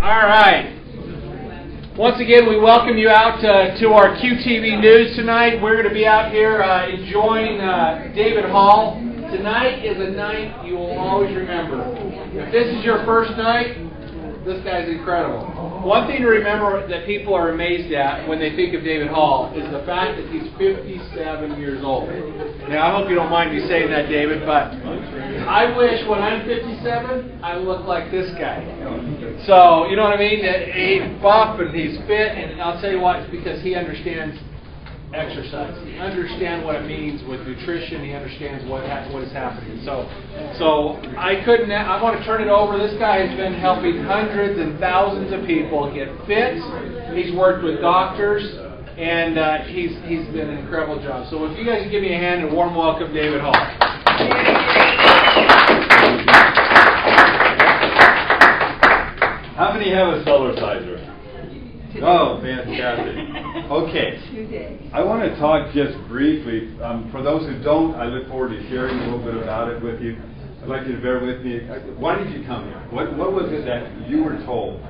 All right. Once again, we welcome you out to our QTV News tonight. We're going to be out here enjoying David Hall. Tonight is a night you will always remember. If this is your first night, this guy's incredible. One thing to remember that people are amazed at when they think of David Hall is the fact that he's 57 years old. Now, I hope you don't mind me saying that, David, but I wish when I'm 57, I look like this guy. So, you know what I mean? He's buff and he's fit, and I'll tell you what, it's because he understands exercise. He understands what it means with nutrition. He understands what is happening. So I want to turn it over. This guy has been helping hundreds and thousands of people get fit. He's worked with doctors, and he's done an incredible job. So if you guys can give me a hand and a warm welcome, David Hall. How many have a Cellerciser? Oh, fantastic. Okay. I want to talk just briefly. For those who don't, I look forward to sharing a little bit about it with you. I'd like you to bear with me. Why did you come here? What was it that you were told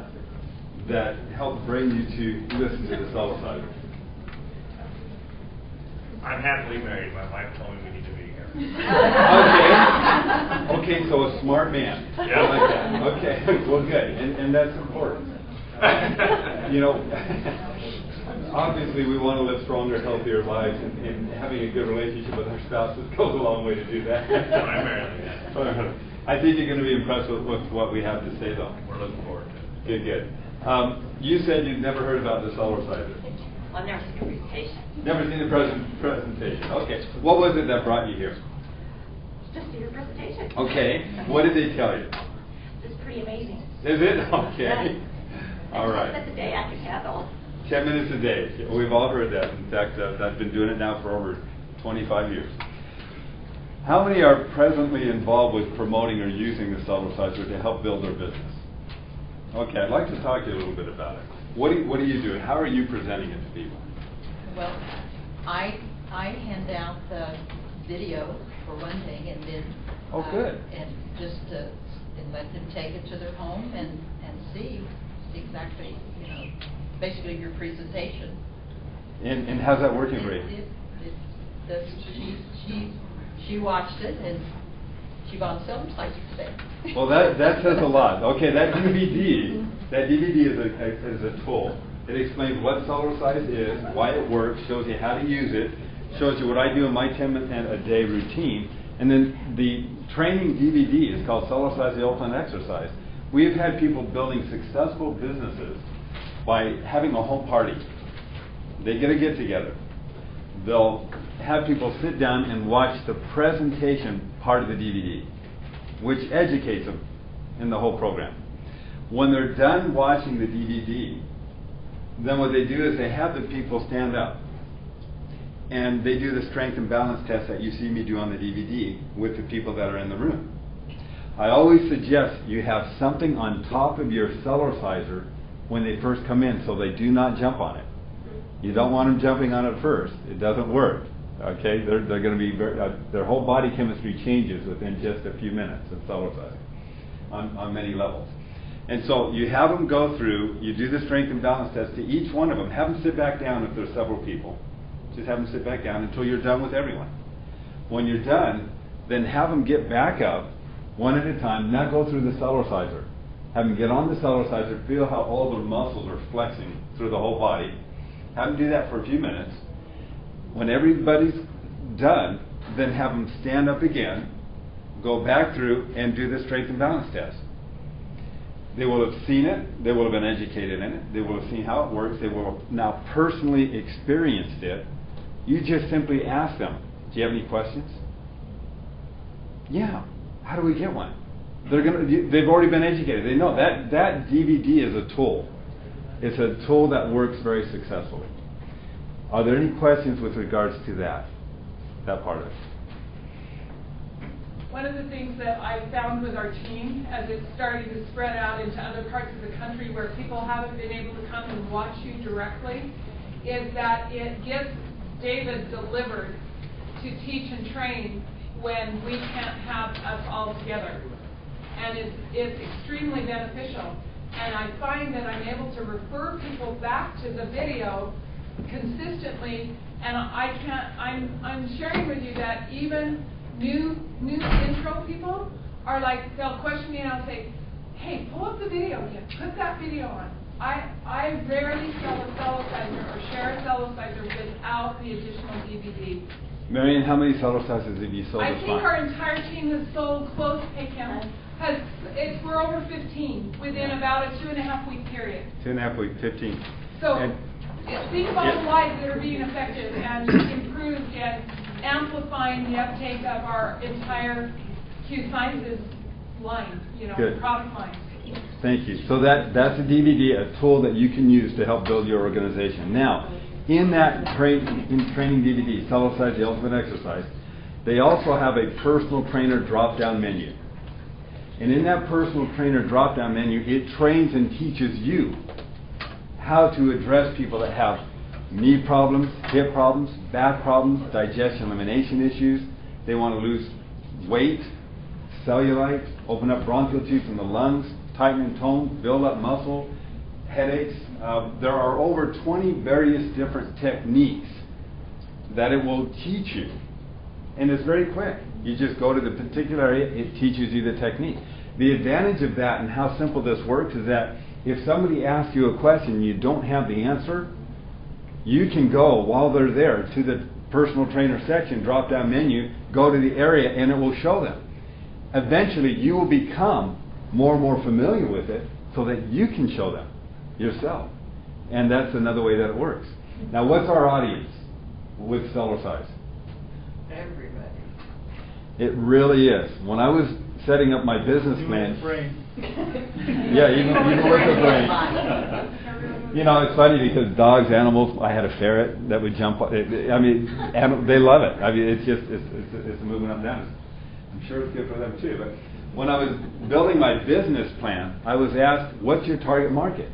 that helped bring you to listen to the Cellerciser? I'm happily married. My wife told me we need to be here. Okay, so a smart man. Yeah. I like that. Okay, well, good. And that's important. You know, obviously we want to live stronger, healthier lives, and having a good relationship with our spouses goes a long way to do that. Primarily. I think you're going to be impressed with what we have to say, though. We're looking forward to it. Good. You said you'd never heard about the Cellerciser. Well, I've never seen the presentation. Never seen the presentation. Okay. What was it that brought you here? Just your presentation. Okay. What did they tell you? It's pretty amazing. Is it? Okay. All right. 10 minutes a day I can handle. 10 minutes a day. We've all heard that. In fact, I've been doing it now for over 25 years. How many are presently involved with promoting or using the Cellerciser to help build their business? Okay, I'd like to talk to you a little bit about it. What are you doing? How are you presenting it to people? Well, I hand out the video for one thing, and then good. And just and let them take it to their home and see exactly, basically your presentation. And how's that working for you? She watched it and she bought Cellerciser today. Well, that says a lot. Okay, that DVD is a tool. It explains what Cellerciser is, why it works, shows you how to use it, shows you what I do in my 10-minute-a-day routine, and then the training DVD is called Cellerciser the Ultimate Exercise. We've had people building successful businesses by having a home party. They get together. They'll have people sit down and watch the presentation part of the DVD, which educates them in the whole program. When they're done watching the DVD, then what they do is they have the people stand up and they do the strength and balance test that you see me do on the DVD with the people that are in the room. I always suggest you have something on top of your Cellerciser when they first come in so they do not jump on it. You don't want them jumping on it first. It doesn't work. Okay, they're going to be their whole body chemistry changes within just a few minutes of Cellerciser on many levels. And so you have them go through, you do the strength and balance test to each one of them. Have them sit back down if there's several people. Just have them sit back down until you're done with everyone. When you're done, then have them get back up one at a time, not go through the Cellerciser. Have them get on the Cellerciser, feel how all their muscles are flexing through the whole body. Have them do that for a few minutes. When everybody's done, then have them stand up again, go back through, and do the strength and balance test. They will have seen it, they will have been educated in it, they will have seen how it works, they will have now personally experienced it. You just simply ask them, do you have any questions? Yeah. How do we get one? They've already been educated. They know that DVD is a tool. It's a tool that works very successfully. Are there any questions with regards to that part of it? One of the things that I found with our team as it's starting to spread out into other parts of the country where people haven't been able to come and watch you directly is that it gets David delivered to teach and train when we can't have us all together. And it's extremely beneficial. And and I find that I'm able to refer people back to the video consistently, and I'm sharing with you that even new intro people are like, they'll question me and I'll say, hey, pull up the video again, put that video on. I rarely sell a Cellerciser or share a Cellerciser without the additional DVD. Marion, how many Cellercisers have you sold I this think month? our entire team has sold close, hey Kim, we're over 15 within about a 2.5 week period. 2.5 weeks, 15. So And- think of all the lives that are being affected and improved and amplifying the uptake of our entire Q Sciences line, Good. product line. Thank you. So that's a DVD, a tool that you can use to help build your organization. Now, in that training DVD, Cellerciser, the Ultimate Exercise, they also have a personal trainer drop-down menu. And in that personal trainer drop-down menu, it trains and teaches you how to address people that have knee problems, hip problems, back problems, digestion, elimination issues. They want to lose weight, cellulite, open up bronchial tubes in the lungs, tighten and tone, build up muscle, headaches. There are over 20 various different techniques that it will teach you. And it's very quick. You just go to the particular area, it teaches you the technique. The advantage of that and how simple this works is that if somebody asks you a question and you don't have the answer, you can go while they're there to the personal trainer section, drop down menu, go to the area, and it will show them. Eventually, you will become more and more familiar with it so that you can show them yourself. And that's another way that it works. Now, what's our audience with Cellerciser? Everybody. It really is. When I was setting up my business plan, yeah, even with the brain. You know, it's funny because dogs, animals. I had a ferret that would jump. They love it. I mean, it's just it's a moving up and down. I'm sure it's good for them too. But when I was building my business plan, I was asked, "What's your target market?"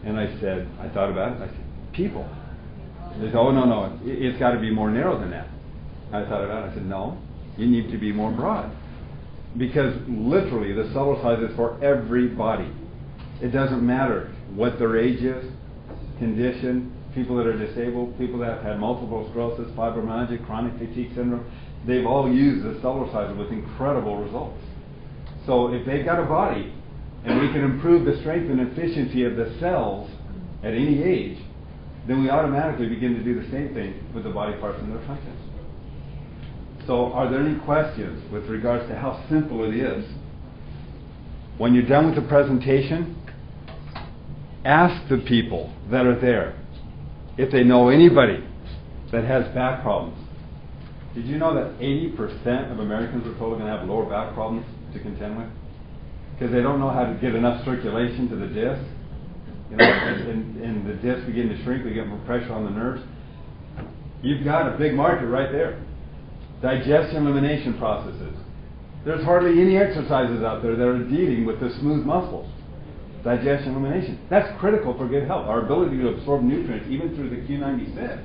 And I said, I thought about it. I said, "People." They said, "Oh no, it's got to be more narrow than that." I thought about it. I said, "No, you need to be more broad." Because literally, the Cellerciser is for everybody. It doesn't matter what their age is, condition, people that are disabled, people that have had multiple sclerosis, fibromyalgia, chronic fatigue syndrome. They've all used the Cellerciser with incredible results. So if they've got a body, and we can improve the strength and efficiency of the cells at any age, then we automatically begin to do the same thing with the body parts and their functions. So are there any questions with regards to how simple it is? When you're done with the presentation, ask the people that are there if they know anybody that has back problems. Did you know that 80% of Americans are probably going to have lower back problems to contend with? Because they don't know how to get enough circulation to the disc. And the discs begin to shrink, we get more pressure on the nerves. You've got a big market right there. Digestion elimination processes. There's hardly any exercises out there that are dealing with the smooth muscles. Digestion elimination. That's critical for good health. Our ability to absorb nutrients, even through the Q96,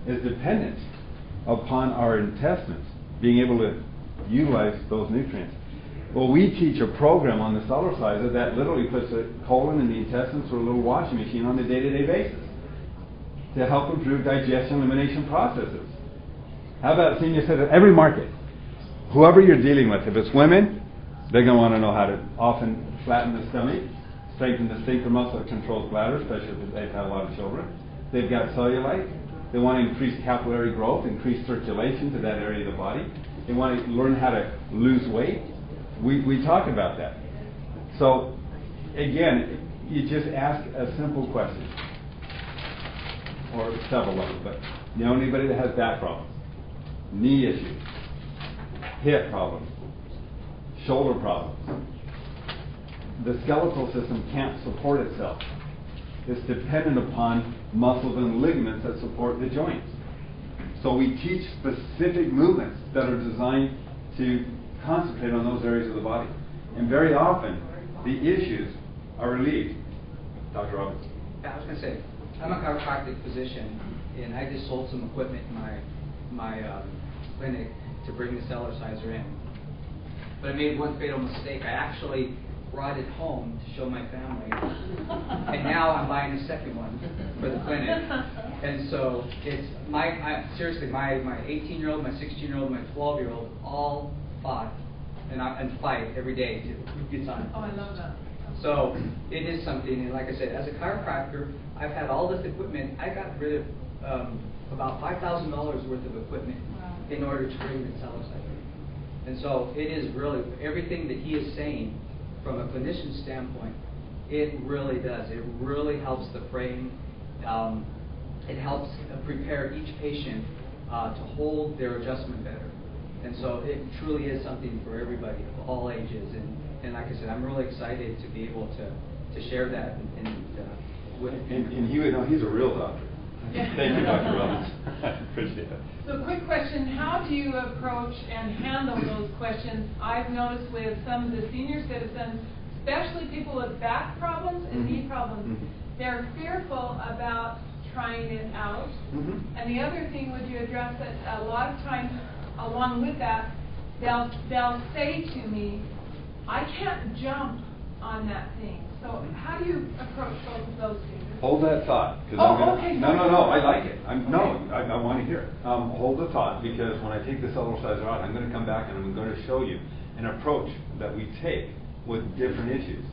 is dependent upon our intestines being able to utilize those nutrients. Well, we teach a program on the Cellerciser that literally puts a colon in the intestines through a little washing machine on a day-to-day basis to help improve digestion elimination processes. How about senior citizens? Every market, whoever you're dealing with, if it's women, they're going to want to know how to often flatten the stomach, strengthen the sphincter muscle that controls bladder, especially if they've had a lot of children. They've got cellulite. They want to increase capillary growth, increase circulation to that area of the body. They want to learn how to lose weight. We talk about that. So, again, you just ask a simple question, or several of them, but you know anybody that has back problems, knee issues, hip problems, shoulder problems. The skeletal system can't support itself. It's dependent upon muscles and ligaments that support the joints. So we teach specific movements that are designed to concentrate on those areas of the body. And very often, the issues are relieved. Dr. Roberts. I was going to say, I'm a chiropractic physician, and I just sold some equipment in my clinic to bring the Cellerciser in. But I made one fatal mistake. I actually brought it home to show my family, and now I'm buying a second one for the clinic. And so it's seriously, my 18-year-old, my 16-year-old, my 12-year-old all fought and fight every day to who gets on it. Oh, I love that. So it is something, and like I said, as a chiropractor, I've had all this equipment. I got rid of about $5,000 worth of equipment in order to bring the Cellerciser. And so it is really, everything that he is saying from a clinician standpoint, it really does. It really helps the frame. It helps prepare each patient to hold their adjustment better. And so it truly is something for everybody of all ages. And like I said, I'm really excited to be able to share that with And he would know he's a real doctor. Thank you, Dr. Robbins. I appreciate that. So quick question, how do you approach and handle those questions? I've noticed with some of the senior citizens, especially people with back problems and knee problems, they're fearful about trying it out. And the other thing, would you address that a lot of times along with that, they'll say to me, I can't jump on that thing. So how do you approach both of those things? Hold that thought. Okay. No, I like it. I want to hear it. Hold the thought, because when I take the Cellerciser out, I'm going to come back and I'm going to show you an approach that we take with different issues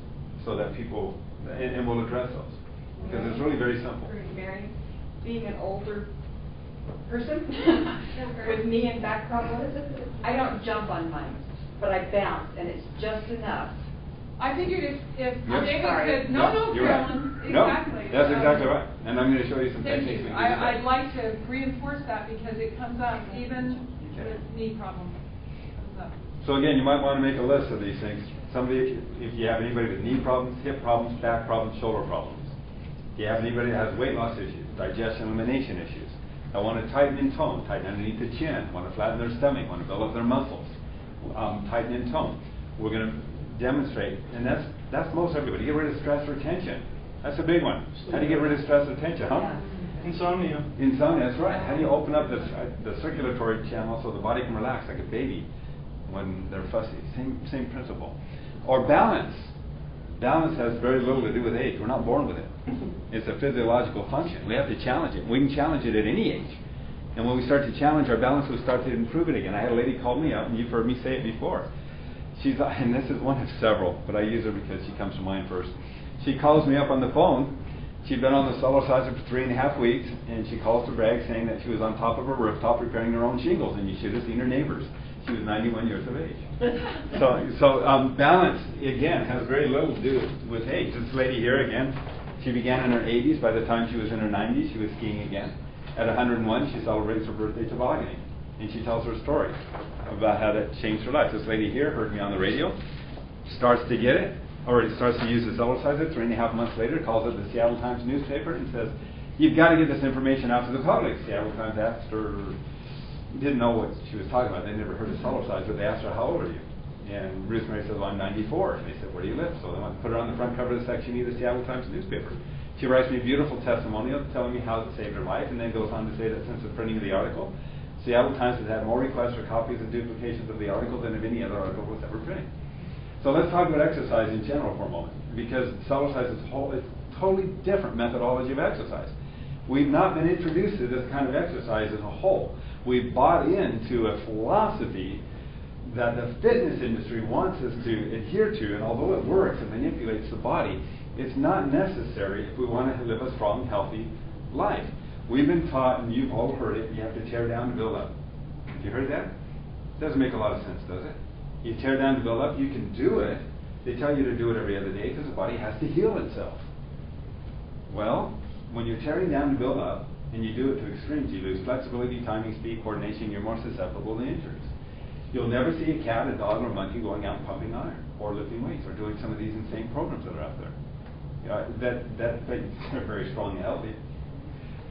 so that people, and we'll address those. Because it's really very simple. Mary, being an older person with knee and back problems, I don't jump on mine, but I bounce, and it's just enough. I figured if Yep. David Sorry. said, no, You're right. Carolyn, No, exactly. that's exactly right. And I'm going to show you some Thank techniques. you. we can do that. I'd like to reinforce that because it comes up even Okay. with knee problems. It comes up. So again, you might want to make a list of these things. Somebody, if you have anybody with knee problems, hip problems, back problems, shoulder problems. If you have anybody that has weight loss issues, digestion, elimination issues. I want to tighten and tone, tighten underneath the chin, want to flatten their stomach, want to build up their muscles, tighten and tone. We're going to demonstrate, and that's most everybody. Get rid of stress or tension. That's a big one. How do you get rid of stress or tension, huh? Insomnia. Insomnia, that's right. How do you open up the circulatory channel so the body can relax like a baby when they're fussy? Same principle. Or balance. Balance has very little to do with age. We're not born with it. It's a physiological function. We have to challenge it. We can challenge it at any age. And when we start to challenge our balance, we start to improve it again. I had a lady call me up, and you've heard me say it before. And this is one of several, but I use her because she comes to mind first. She calls me up on the phone. She'd been on the Cellerciser for 3.5 weeks, and she calls to brag, saying that she was on top of a rooftop repairing her own shingles, and you should have seen her neighbors. She was 91 years of age. So balance, again, has very little to do with age. This lady here, again, she began in her 80s. By the time she was in her 90s, she was skiing again. At 101, she celebrates her birthday tobogganing, and she tells her story about how that changed her life. This lady here heard me on the radio, starts to get it, or starts to use the Cellerciser. 3.5 months later, calls up the Seattle Times newspaper and says, "You've got to get this information out to the public." Seattle Times asked her, didn't know what she was talking about. They never heard of Cellerciser. They asked her, "How old are you?" And Ruth Mary says, "Well, I'm 94." And they said, "Where do you live?" So they went to put her on the front cover of the Section E of the Seattle Times newspaper. She writes me a beautiful testimonial telling me how it saved her life, and then goes on to say that since the printing of the article, Seattle Times has had more requests for copies and duplications of the article than of any other article was ever printed. So let's talk about exercise in general for a moment, because Cellerciser is a totally different methodology of exercise. We've not been introduced to this kind of exercise as a whole. We've bought into a philosophy that the fitness industry wants us to adhere to, and although it works and manipulates the body, it's not necessary if we want to live a strong, healthy life. We've been taught, and you've all heard it, you have to tear down to build up. Have you heard that? Doesn't make a lot of sense, does it? You tear down to build up, you can do it. They tell you to do it every other day because the body has to heal itself. Well, when you're tearing down to build up, and you do it to extremes, you lose flexibility, timing, speed, coordination, you're more susceptible to injuries. You'll never see a cat, a dog, or a monkey going out and pumping iron, or lifting weights, or doing some of these insane programs that are out there. They're very strong and healthy.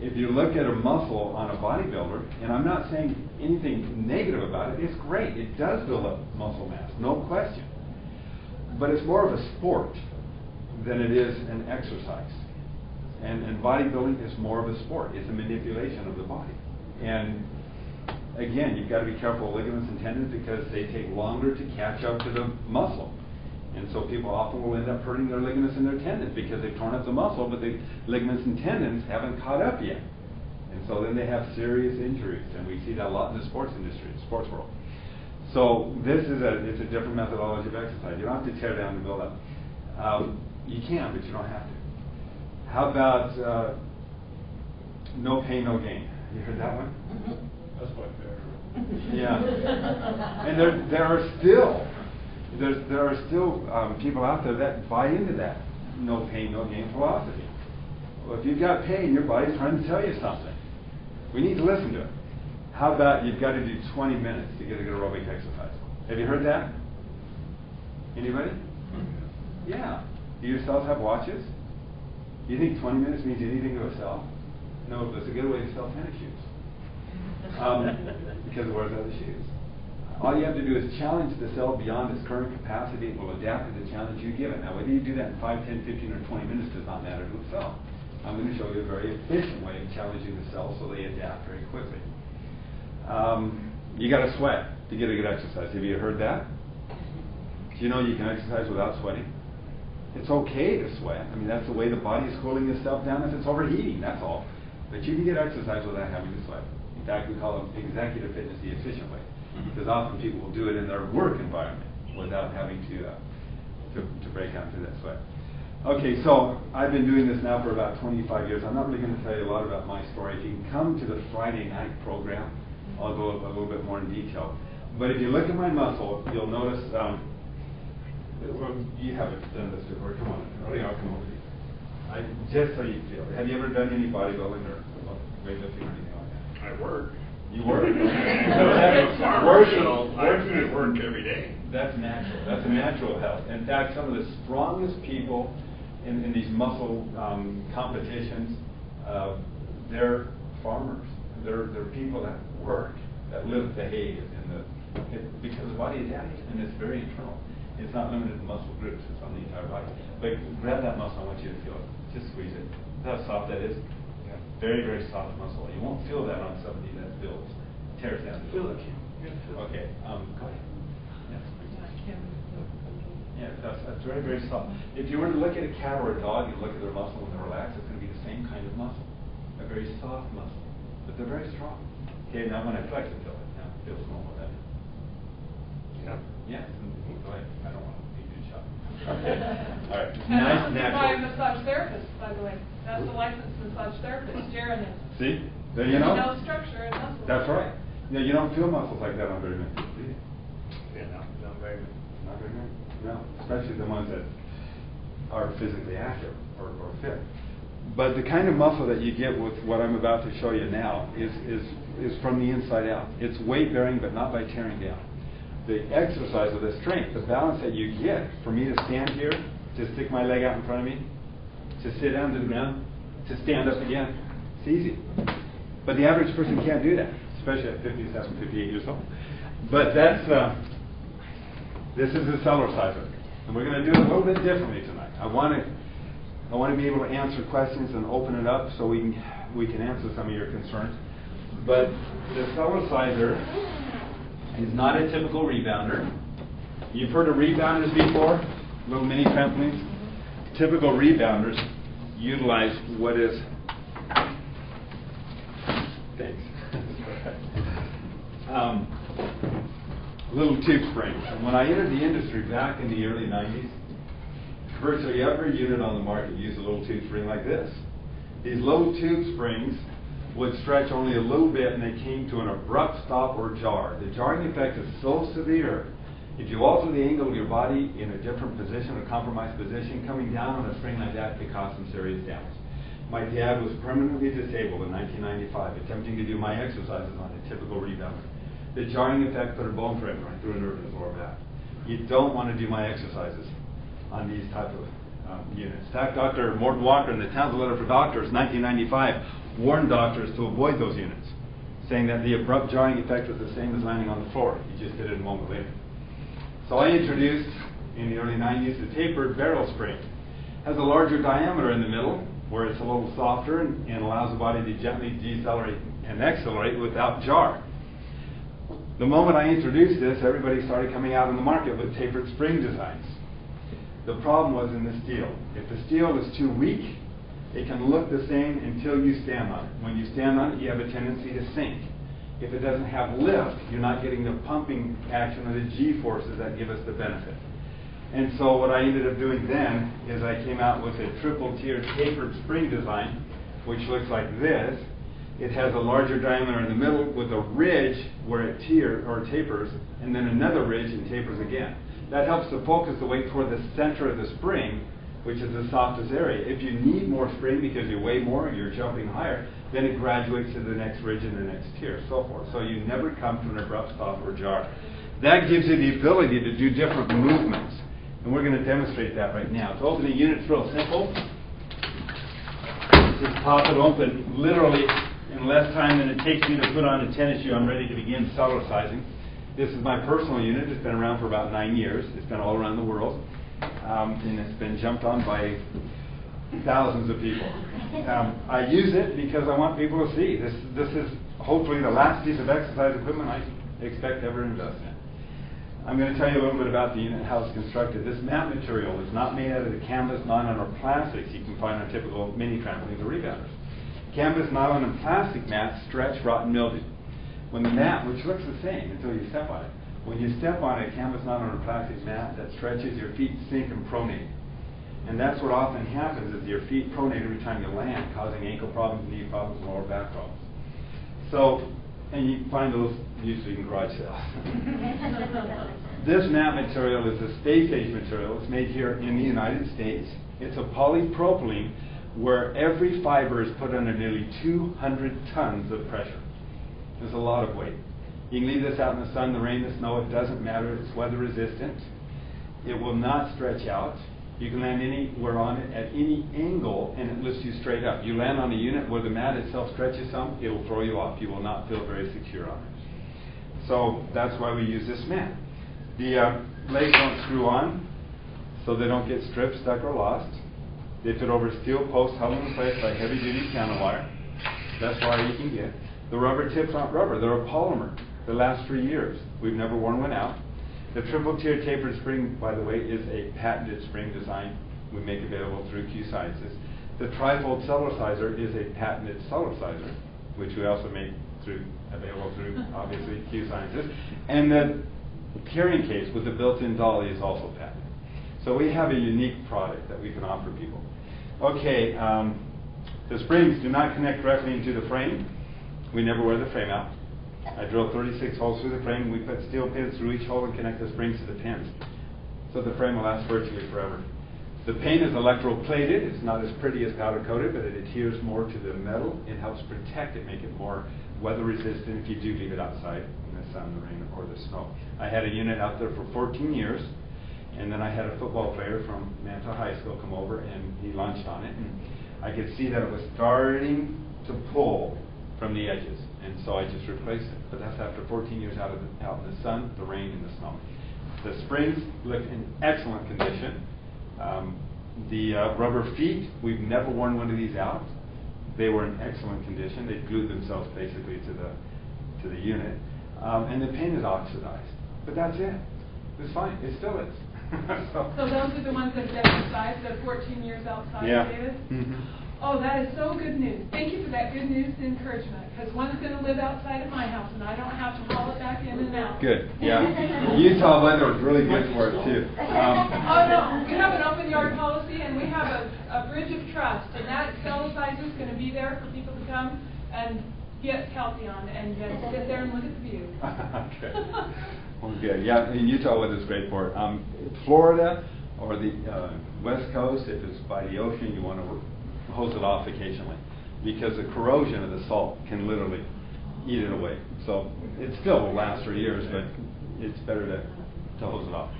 If you look at a muscle on a bodybuilder, and I'm not saying anything negative about it, it's great. It does build up muscle mass, no question. But it's more of a sport than it is an exercise. And bodybuilding is more of a sport. It's a manipulation of the body. And again, you've got to be careful of ligaments and tendons because they take longer to catch up to the muscle. And so people often will end up hurting their ligaments and their tendons because they've torn up the muscle, but the ligaments and tendons haven't caught up yet. And so then they have serious injuries, and we see that a lot in the sports industry, sports world. So this is it's a different methodology of exercise. You don't have to tear down to build up. You can, but you don't have to. How about no pain, no gain? You heard that one? That's my favorite. Yeah. And there are still people out there that buy into that no pain, no gain philosophy. Well, if you've got pain, your body's trying to tell you something. We need to listen to it. How about you've got to do 20 minutes to get a good aerobic exercise? Have you heard that? Anybody? Yeah. Do your cells have watches? Do you think 20 minutes means anything to a cell? No, but it's a good way to sell tennis shoes. Because it wears other shoes. All you have to do is challenge the cell beyond its current capacity. It will adapt to the challenge you give it. Now, whether you do that in 5, 10, 15, or 20 minutes does not matter to the cell. I'm going to show you a very efficient way of challenging the cells so they adapt very quickly. You got to sweat to get a good exercise. Have you heard that? Do you know you can exercise without sweating? It's okay to sweat. I mean, that's the way the body is cooling itself down if it's overheating, that's all. But you can get exercise without having to sweat. In fact, we call it executive fitness the efficient way. Because often people will do it in their work environment without having to break out through that sweat. Okay, so I've been doing this now for about 25 years. I'm not really going to tell you a lot about my story. If you can come to the Friday night program, I'll go a little bit more in detail. But if you look at my muscle, you'll notice, you haven't done this before. Come on, I'll come over to you. Just so you feel. Have you ever done any bodybuilding or weightlifting or anything like that? I work. You work? Working at work every day. That's natural. That's a natural health. In fact, some of the strongest people in these muscle competitions, they're farmers. They're people that work, that live the hay, because the body adapts, and it's very internal. It's not limited to muscle groups. It's on the entire body. But grab that muscle. I want you to feel it. Just squeeze it. See how soft that is? Yeah. Very, very soft muscle. You won't feel that on somebody that builds, tears down. Feel it. Okay. Go ahead. Yeah, that's very, very soft. If you were to look at a cat or a dog and look at their muscle when they're relaxed, it's going to be the same kind of muscle. A very soft muscle. But they're very strong. Okay, now when I flex it, feel it. Now it feels normal, doesn't it? Yeah. Yeah. Go ahead. I don't want to beat you shot. Okay. All right. And Nice, I'm natural. a massage therapist, by the way. That's the licensed massage therapist, Jaron is. See? There you know. No structure and muscle. That's right. Yeah, you don't feel muscles like that on very many people, do you? Yeah, not very good. Not very many. No, especially the ones that are physically active or fit. But the kind of muscle that you get with what I'm about to show you now is from the inside out. It's weight bearing, but not by tearing down. The exercise of the strength, the balance that you get for me to stand here, to stick my leg out in front of me, to sit down to the ground, to stand up again, it's easy. But the average person can't do that, especially at 57, 58 years old. But this is the Cellerciser, and we're going to do it a little bit differently tonight. I want to be able to answer questions and open it up so we can answer some of your concerns. But the Cellerciser is not a typical rebounder. You've heard of rebounders before, little mini trampolines. Typical rebounders utilize what is little tube springs. And when I entered the industry back in the early 90s, virtually every unit on the market used a little tube spring like this. These little tube springs would stretch only a little bit and they came to an abrupt stop or jar. The jarring effect is so severe, if you alter the angle of your body in a different position, a compromised position, coming down on a spring like that could cause some serious damage. My dad was permanently disabled in 1995, attempting to do my exercises on a typical rebounder. The jarring effect put a bone fragment right through a nerve in his lower back. You don't want to do my exercises on these type of units. In fact, Dr. Morton Walker in the Townsend Letter for Doctors, 1995, warned doctors to avoid those units, saying that the abrupt jarring effect was the same as landing on the floor. You just did it a moment later. So I introduced, in the early 90s, the tapered barrel spring. It has a larger diameter in the middle, where it's a little softer and allows the body to gently decelerate and accelerate without jar. The moment I introduced this, everybody started coming out in the market with tapered spring designs. The problem was in the steel. If the steel is too weak, it can look the same until you stand on it. When you stand on it, you have a tendency to sink. If it doesn't have lift, you're not getting the pumping action or the G-forces that give us the benefit. And so what I ended up doing then is I came out with a triple tier tapered spring design, which looks like this. It has a larger diameter in the middle with a ridge where it tapers, and then another ridge and tapers again. That helps to focus the weight toward the center of the spring, which is the softest area. If you need more spring because you weigh more and you're jumping higher, then it graduates to the next ridge and the next tier, so forth. So you never come to an abrupt stop or jar. That gives you the ability to do different movements. And we're going to demonstrate that right now. To open the unit's real simple. Just pop it open. Literally, in less time than it takes me to put on a tennis shoe, I'm ready to begin Cellercising. This is my personal unit. It's been around for about 9 years. It's been all around the world. And it's been jumped on by thousands of people. I use it because I want people to see. This is hopefully the last piece of exercise equipment I expect to ever invest in. I'm going to tell you a little bit about the unit, how it's constructed. This mat material is not made out of the canvas, nylon, or plastics you can find on typical mini trampolines or rebounders. Canvas, nylon, and plastic mats stretch, rot, and mildew. When the mat, which looks the same until you step on it, when you step on a canvas, nylon, or plastic mat that stretches, your feet sink and pronate. And that's what often happens is your feet pronate every time you land, causing ankle problems, knee problems, lower back problems. So, and you find those usually in garage sales. This mat material is a space-age material. It's made here in the United States. It's a polypropylene where every fiber is put under nearly 200 tons of pressure. There's a lot of weight. You can leave this out in the sun, the rain, the snow, it doesn't matter. It's weather resistant. It will not stretch out. You can land anywhere on it at any angle and it lifts you straight up. You land on a unit where the mat itself stretches some, it will throw you off. You will not feel very secure on it. So that's why we use this mat. The legs don't screw on, so they don't get stripped, stuck, or lost. They fit over steel posts held in place by heavy-duty piano wire. Best wire you can get. The rubber tips aren't rubber, they're a polymer. They last for years. We've never worn one out. The triple-tier tapered spring, by the way, is a patented spring design we make available through Cellerciser. The trifold Cellerciser is a patented Cellerciser, which we also make available through, obviously, Cellerciser. And the carrying case with the built-in dolly is also patented. So we have a unique product that we can offer people. Okay, the springs do not connect directly into the frame. We never wear the frame out. I drilled 36 holes through the frame. We put steel pins through each hole and connect the springs to the pins. So the frame will last virtually forever. The paint is electroplated. It's not as pretty as powder coated, but it adheres more to the metal. It helps protect it, make it more weather resistant if you do leave it outside in the sun, the rain, or the snow. I had a unit out there for 14 years, and then I had a football player from Manta High School come over, and he lunched on it, and I could see that it was starting to pull from the edges, and so I just replaced it. But that's after 14 years out in the sun, the rain, and the snow. The springs look in excellent condition. The rubber feet, we've never worn one of these out. They were in excellent condition. They glued themselves basically to the unit. And the paint is oxidized. But that's it. It's fine. It still is. So those are the ones that have been outside, the 14 years outside, David? Mm-hmm. Oh, that is so good news. Thank you for that good news and encouragement, because one's going to live outside of my house, and I don't have to haul it back in and out. Good, yeah. Utah weather is really good for it, too. Oh, no. We have an open yard policy, and we have a bridge of trust, and that Cellerciser is going to be there for people to come and get healthy on and just sit there and look at the view. Okay. Well, good. Yeah, in Utah weather is great for it. Florida or the West Coast, if it's by the ocean, you want to hose it off occasionally, because the corrosion of the salt can literally eat it away. So it still will last for years, but it's better to hose it off.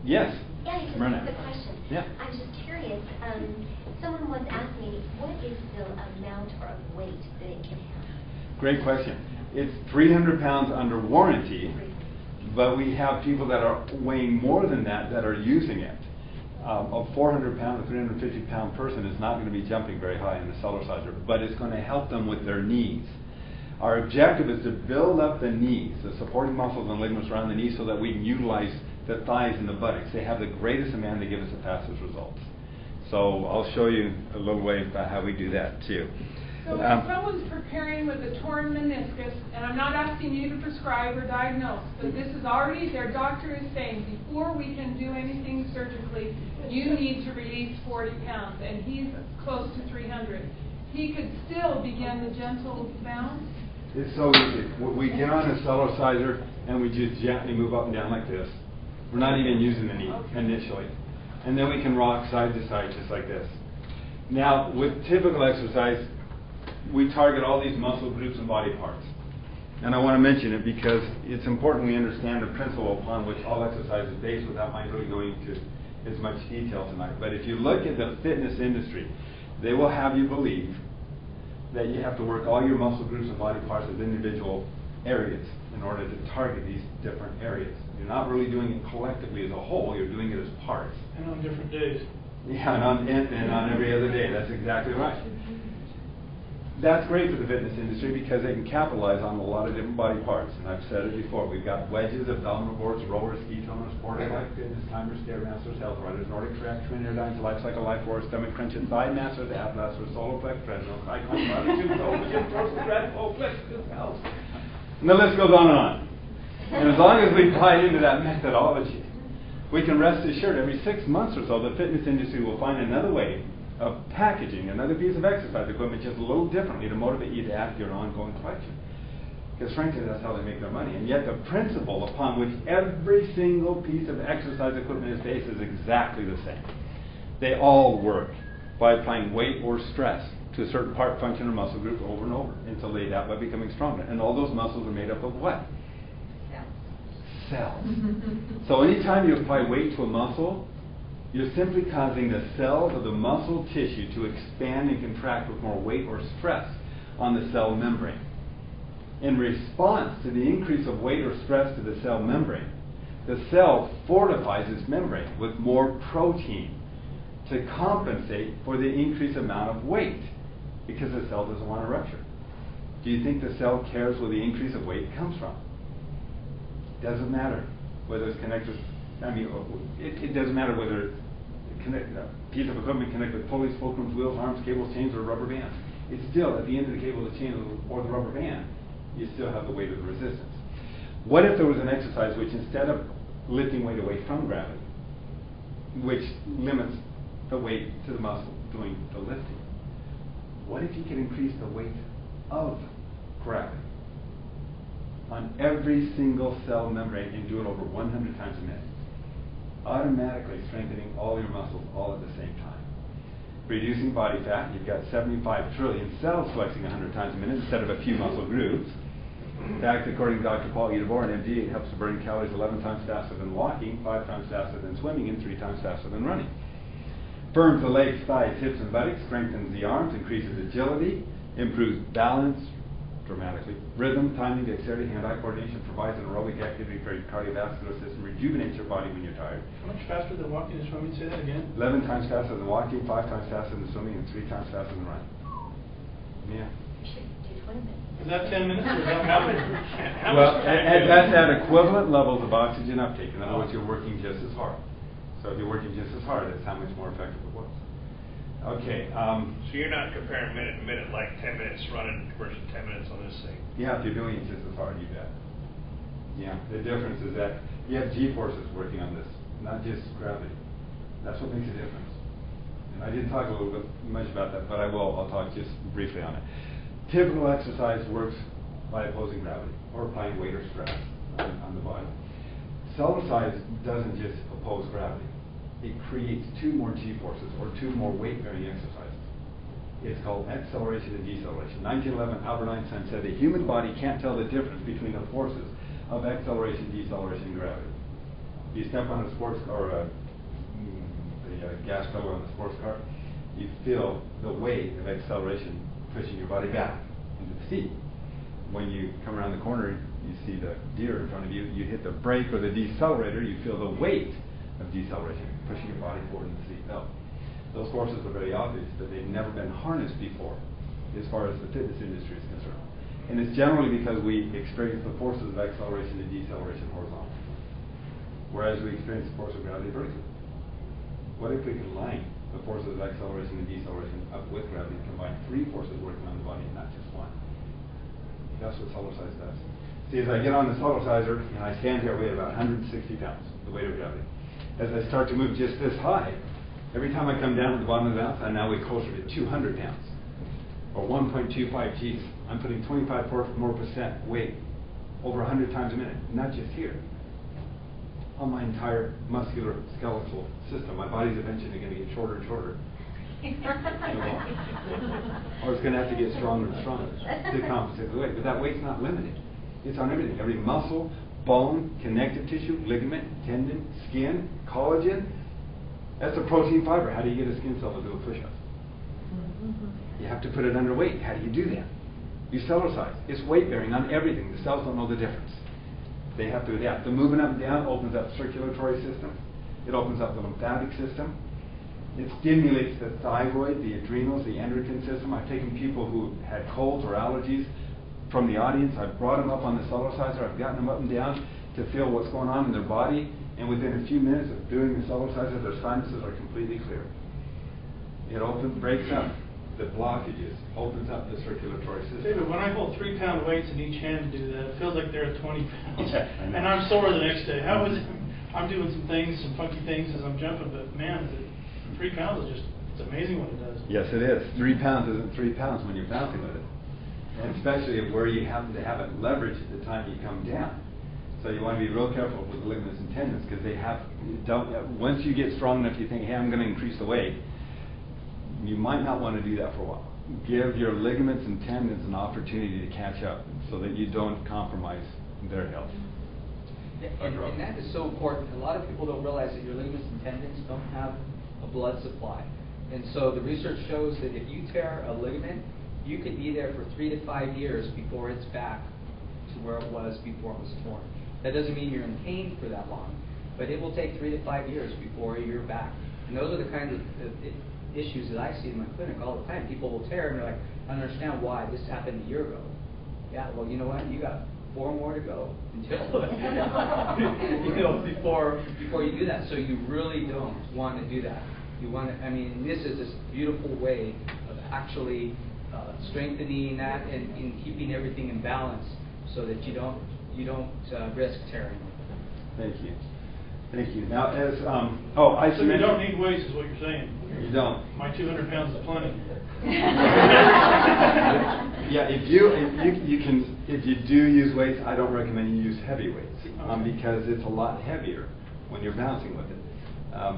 Yes? Yeah, just Myrna. a quick question. Yeah. I was just curious. Someone once asked me, what is the amount of weight that it can have? Great question. It's 300 pounds under warranty, but we have people that are weighing more than that are using it. A 400-pound or 350-pound person is not going to be jumping very high in the Cellerciser, but it's going to help them with their knees. Our objective is to build up the knees, the supporting muscles and ligaments around the knees, so that we can utilize the thighs and the buttocks. They have the greatest demand to give us the fastest results. So I'll show you a little way about how we do that too. So if someone's preparing with a torn meniscus, and I'm not asking you to prescribe or diagnose, but this is already, their doctor is saying, before we can do anything surgically, you need to release 40 pounds, and he's close to 300. He could still begin the gentle bounce? It's so easy. We get on a Cellerciser and we just gently move up and down like this. We're not even using the knee initially. And then we can rock side to side just like this. Now, with typical exercise, we target all these muscle groups and body parts. And I want to mention it because it's important we understand the principle upon which all exercise is based without my really going into as much detail tonight. But if you look at the fitness industry, they will have you believe that you have to work all your muscle groups and body parts as individual areas in order to target these different areas. You're not really doing it collectively as a whole, you're doing it as parts. And on different days. Yeah, and on every other day, that's exactly right. That's great for the fitness industry because they can capitalize on a lot of different body parts. And I've said it before, we've got wedges, abdominal boards, rowers, ski toners, porters, life fitness, climbers, stairmasters, health runners, Nordic track, twin airlines, life cycle, life force, stomach crunches, thigh masters, ab masters, solo flex, treadmill, icon, latitude, solo gym, torso, grad, full flex, health. And the list goes on and on. And as long as we buy into that methodology, we can rest assured every 6 months or so the fitness industry will find another way of packaging another piece of exercise equipment just a little differently to motivate you to add to your ongoing collection. Because frankly, that's how they make their money. And yet the principle upon which every single piece of exercise equipment is based is exactly the same. They all work by applying weight or stress to a certain part, function, or muscle group over and over until they adapt by becoming stronger. And all those muscles are made up of what? Cells. So anytime you apply weight to a muscle, you're simply causing the cells of the muscle tissue to expand and contract with more weight or stress on the cell membrane. In response to the increase of weight or stress to the cell membrane, the cell fortifies its membrane with more protein to compensate for the increased amount of weight because the cell doesn't want to rupture. Do you think the cell cares where the increase of weight comes from? Doesn't matter whether it's connected. It doesn't matter whether a piece of equipment connected with pulleys, fulcrums, wheels, arms, cables, chains, or rubber bands. It's still at the end of the cable, the chain, or the rubber band, you still have the weight of the resistance. What if there was an exercise which, instead of lifting weight away from gravity, which limits the weight to the muscle doing the lifting, what if you could increase the weight of gravity on every single cell membrane and do it over 100 times a minute, automatically strengthening all your muscles all at the same time? Reducing body fat, you've got 75 trillion cells flexing 100 times a minute instead of a few muscle groups. In fact, according to Dr. Paul Edebor, an MD, it helps to burn calories 11 times faster than walking, 5 times faster than swimming, and 3 times faster than running. Firms the legs, thighs, hips, and buttocks, strengthens the arms, increases agility, improves balance dramatically, rhythm, timing, dexterity, hand-eye coordination, provides an aerobic activity for your cardiovascular system, rejuvenates your body when you're tired. How much faster than walking and swimming? Say that again. 11 times faster than walking, 5 times faster than swimming, and 3 times faster than running. Yeah. Do 20 minutes. Is that 10 minutes or is that how much? Well, that's at equivalent levels of oxygen uptake. In other words, you're working just as hard. So if you're working just as hard, that's how much more effective it was. Okay. So you're not comparing minute to minute, like 10 minutes running versus 10 minutes on this thing? Yeah, if you're doing it just as hard, you bet. Yeah, the difference is that you have G-forces working on this, not just gravity. That's what makes a difference. And I didn't talk a little bit much about that, but I will. I'll talk just briefly on it. Typical exercise works by opposing gravity or applying weight or stress on the body. Cellerciser doesn't just oppose gravity. It creates 2 more G-forces or 2 more weight-bearing exercises. It's called acceleration and deceleration. 1911, Albert Einstein said the human body can't tell the difference between the forces of acceleration, deceleration, and gravity. You step on a sports car, or the gas pedal on the sports car, you feel the weight of acceleration pushing your body back into the seat. When you come around the corner, you see the deer in front of you, you hit the brake or the decelerator, you feel the weight of deceleration pushing your body forward in the seat belt. Those forces are very obvious, but they've never been harnessed before as far as the fitness industry is concerned. And it's generally because we experience the forces of acceleration and deceleration horizontally. whereas we experience the force of gravity vertically. What if we can line the forces of acceleration and deceleration up with gravity and combine three forces working on the body and not just one? That's what Cellerciser does. See, as I get on the Cellerciser and I stand here, I weigh about 160 pounds, the weight of gravity. As I start to move just this high, every time I come down to the bottom of the bounce, I now weigh closer to 200 pounds, or 1.25 Gs. I'm putting 25% more weight over 100 times a minute, not just here, on my entire muscular skeletal system. My body's eventually going to get shorter and shorter. Or it's going to have to get stronger and stronger to compensate the weight. But that weight's not limited. It's on everything. Every muscle, bone, connective tissue, ligament, tendon, skin, collagen. That's a protein fiber. How do you get a skin cell to do a push-up? You have to put it under weight. How do you do that? You Cellercise. It's weight bearing on everything. The cells don't know the difference. They have to adapt. The moving up and down opens up the circulatory system. It opens up the lymphatic system. It stimulates the thyroid, the adrenals, the endocrine system. I've taken people who had colds or allergies from the audience. I've brought them up on the Cellerciser. I've gotten them up and down to feel what's going on in their body. And within a few minutes of doing the Cellerciser, their sinuses are completely clear. It breaks up the blockages, opens up the circulatory system. David, when I hold 3-pound weights in each hand to do that, it feels like they're at 20 pounds. Yeah, and I'm sore the next day. How is it? I'm doing some things, some funky things as I'm jumping, but man, 3 pounds is just, it's amazing what it does. Yes, it is. 3 pounds isn't 3 pounds when you're bouncing with it. And especially where you happen to have it leveraged at the time you come down. So you want to be real careful with the ligaments and tendons because they have, once you get strong enough you think, hey, I'm going to increase the weight, you might not want to do that for a while. Give your ligaments and tendons an opportunity to catch up so that you don't compromise their health. And that is so important. A lot of people don't realize that your ligaments and tendons don't have a blood supply. And so the research shows that if you tear a ligament, you could be there for 3 to 5 years before it's back to where it was before it was torn. That doesn't mean you're in pain for that long, but it will take 3 to 5 years before you're back. And those are the kinds of issues that I see in my clinic all the time. People will tear and they're like, I don't understand why this happened a year ago. Yeah, well, you know what? You got 4 more to go until before you do that. So you really don't want to do that. You want to. I mean, this is this beautiful way of actually strengthening that and keeping everything in balance, so that you don't risk tearing. Thank you. Thank you. Now, as So you don't need weights, is what you're saying? You don't. My 200 pounds is plenty. Yeah, if you do use weights, I don't recommend you use heavy weights because it's a lot heavier when you're bouncing with it.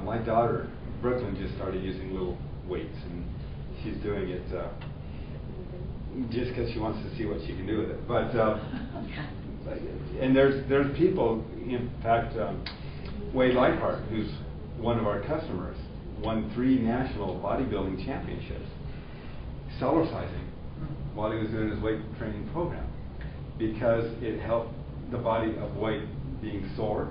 My daughter, Brooklyn, just started using little weights, and she's doing it just because she wants to see what she can do with it. But and there's people, in fact, Wade Lightheart, who's one of our customers, won 3 national bodybuilding championships, Cellercising while he was doing his weight training program, because it helped the body avoid being sore,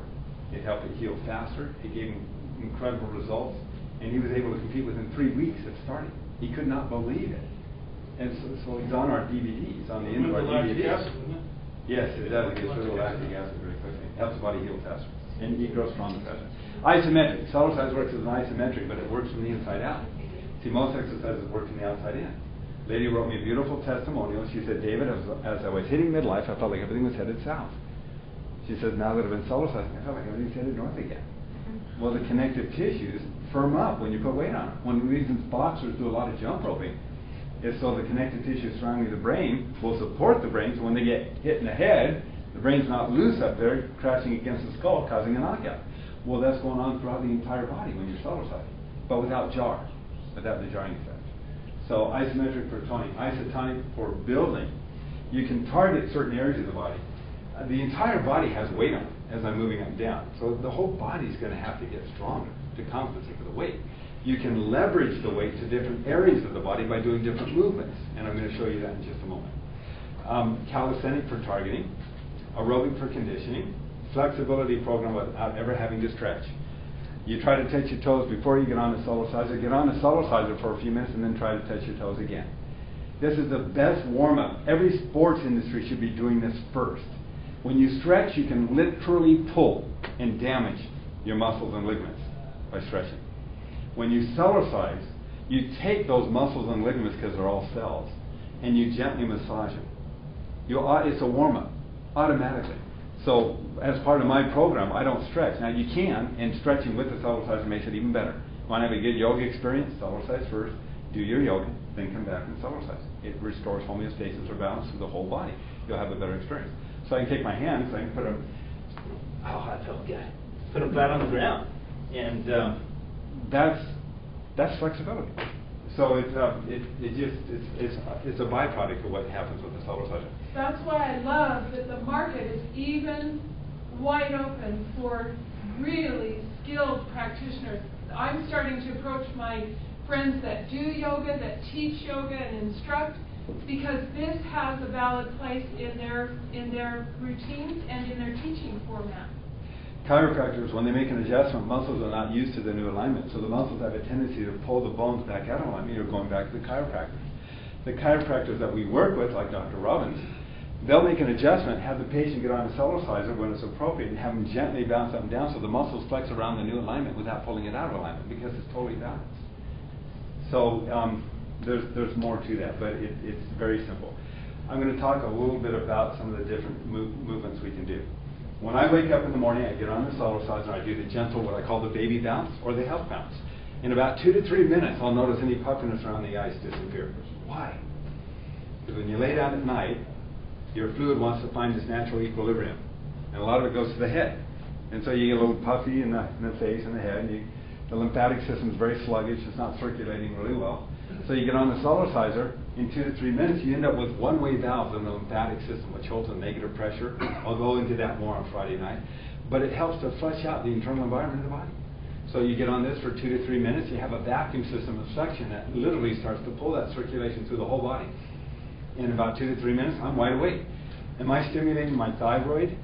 it helped it heal faster, it gave him incredible results, and he was able to compete within 3 weeks of starting. He could not believe it. And so he's on our DVDs, on the end of our DVDs. Acid, wouldn't it? Yes, it does. It gets rid of lactic acid very quickly. It helps the body heal faster. And you grow stronger faster. Isometric. Cellerciser works as an isometric, but it works from the inside out. See, most exercises work from the outside in. Lady wrote me a beautiful testimonial. She said, David, as I was hitting midlife, I felt like everything was headed south. She said, now that I've been Cellercising, I felt like everything's headed north again. Well, the connective tissues firm up when you put weight on them. One of the reasons boxers do a lot of jump roping is so the connective tissue surrounding the brain will support the brain, so when they get hit in the head, the brain's not loose up there, crashing against the skull, causing a knockout. Well, that's going on throughout the entire body when you're Cellercising, but without jar, without the jarring effect. So isometric for toning, isotonic for building. You can target certain areas of the body. The entire body has weight on it as I'm moving up and down. So the whole body's going to have to get stronger to compensate for the weight. You can leverage the weight to different areas of the body by doing different movements, and I'm going to show you that in just a moment. Calisthenic for targeting, aerobic for conditioning, flexibility program without ever having to stretch. You try to touch your toes before you get on the Cellerciser. Get on the Cellerciser for a few minutes and then try to touch your toes again. This is the best warm-up. Every sports industry should be doing this first. When you stretch, you can literally pull and damage your muscles and ligaments by stretching. When you Cellercise, you take those muscles and ligaments, because they're all cells, and you gently massage them. It's a warm-up, automatically. So as part of my program, I don't stretch. Now you can, and stretching with the Cellerciser makes it even better. Want to have a good yoga experience? Cellercise first, do your yoga, then come back and Cellercise. It restores homeostasis or balance to the whole body. You'll have a better experience. So I can take my hands, I can put them, oh, that felt good. Put them flat on the ground. And that's flexibility. So it's a byproduct of what happens with the Cellerciser. That's why I love that the market is even wide open for really skilled practitioners. I'm starting to approach my friends that do yoga, that teach yoga and instruct, because this has a valid place in their routines and in their teaching format. Chiropractors, when they make an adjustment, muscles are not used to the new alignment, so the muscles have a tendency to pull the bones back out of alignment. You're going back to the chiropractors. The chiropractors that we work with, like Dr. Robbins, they'll make an adjustment, have the patient get on a Cellerciser when it's appropriate, and have them gently bounce up and down so the muscles flex around the new alignment without pulling it out of alignment, because it's totally balanced. So there's more to that, but it's very simple. I'm going to talk a little bit about some of the different movements we can do. When I wake up in the morning, I get on the Cellerciser, I do the gentle, what I call the baby bounce, or the health bounce. In about 2 to 3 minutes, I'll notice any puffiness around the eyes disappear. Why? Because when you lay down at night, your fluid wants to find this natural equilibrium. And a lot of it goes to the head. And so you get a little puffy in the face and the head, and the lymphatic system is very sluggish, it's not circulating really well. So you get on the Cellerciser, in 2 to 3 minutes you end up with one-way valves in the lymphatic system, which holds a negative pressure. I'll go into that more on Friday night. But it helps to flush out the internal environment of the body. So you get on this for 2 to 3 minutes, you have a vacuum system of suction that literally starts to pull that circulation through the whole body. In about 2 to 3 minutes, I'm wide awake. Am I stimulating my thyroid,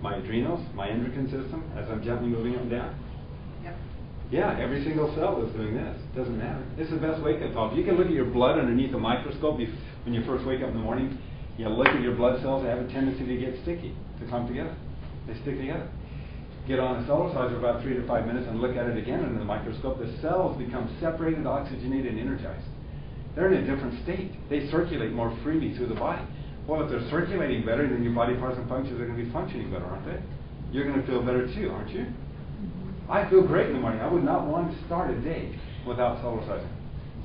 my adrenals, my endocrine system as I'm gently moving up and down? Yeah, every single cell is doing this. It doesn't matter. This is the best wake-up call. If you can look at your blood underneath a microscope when you first wake up in the morning, you look at your blood cells, they have a tendency to get sticky, to clump together. They stick together. Get on a Cellerciser for about 3 to 5 minutes and look at it again under the microscope. The cells become separated, oxygenated, and energized. They're in a different state. They circulate more freely through the body. Well, if they're circulating better, then your body parts and functions are going to be functioning better, aren't they? You're going to feel better too, aren't you? I feel great in the morning. I would not want to start a day without Cellerciser.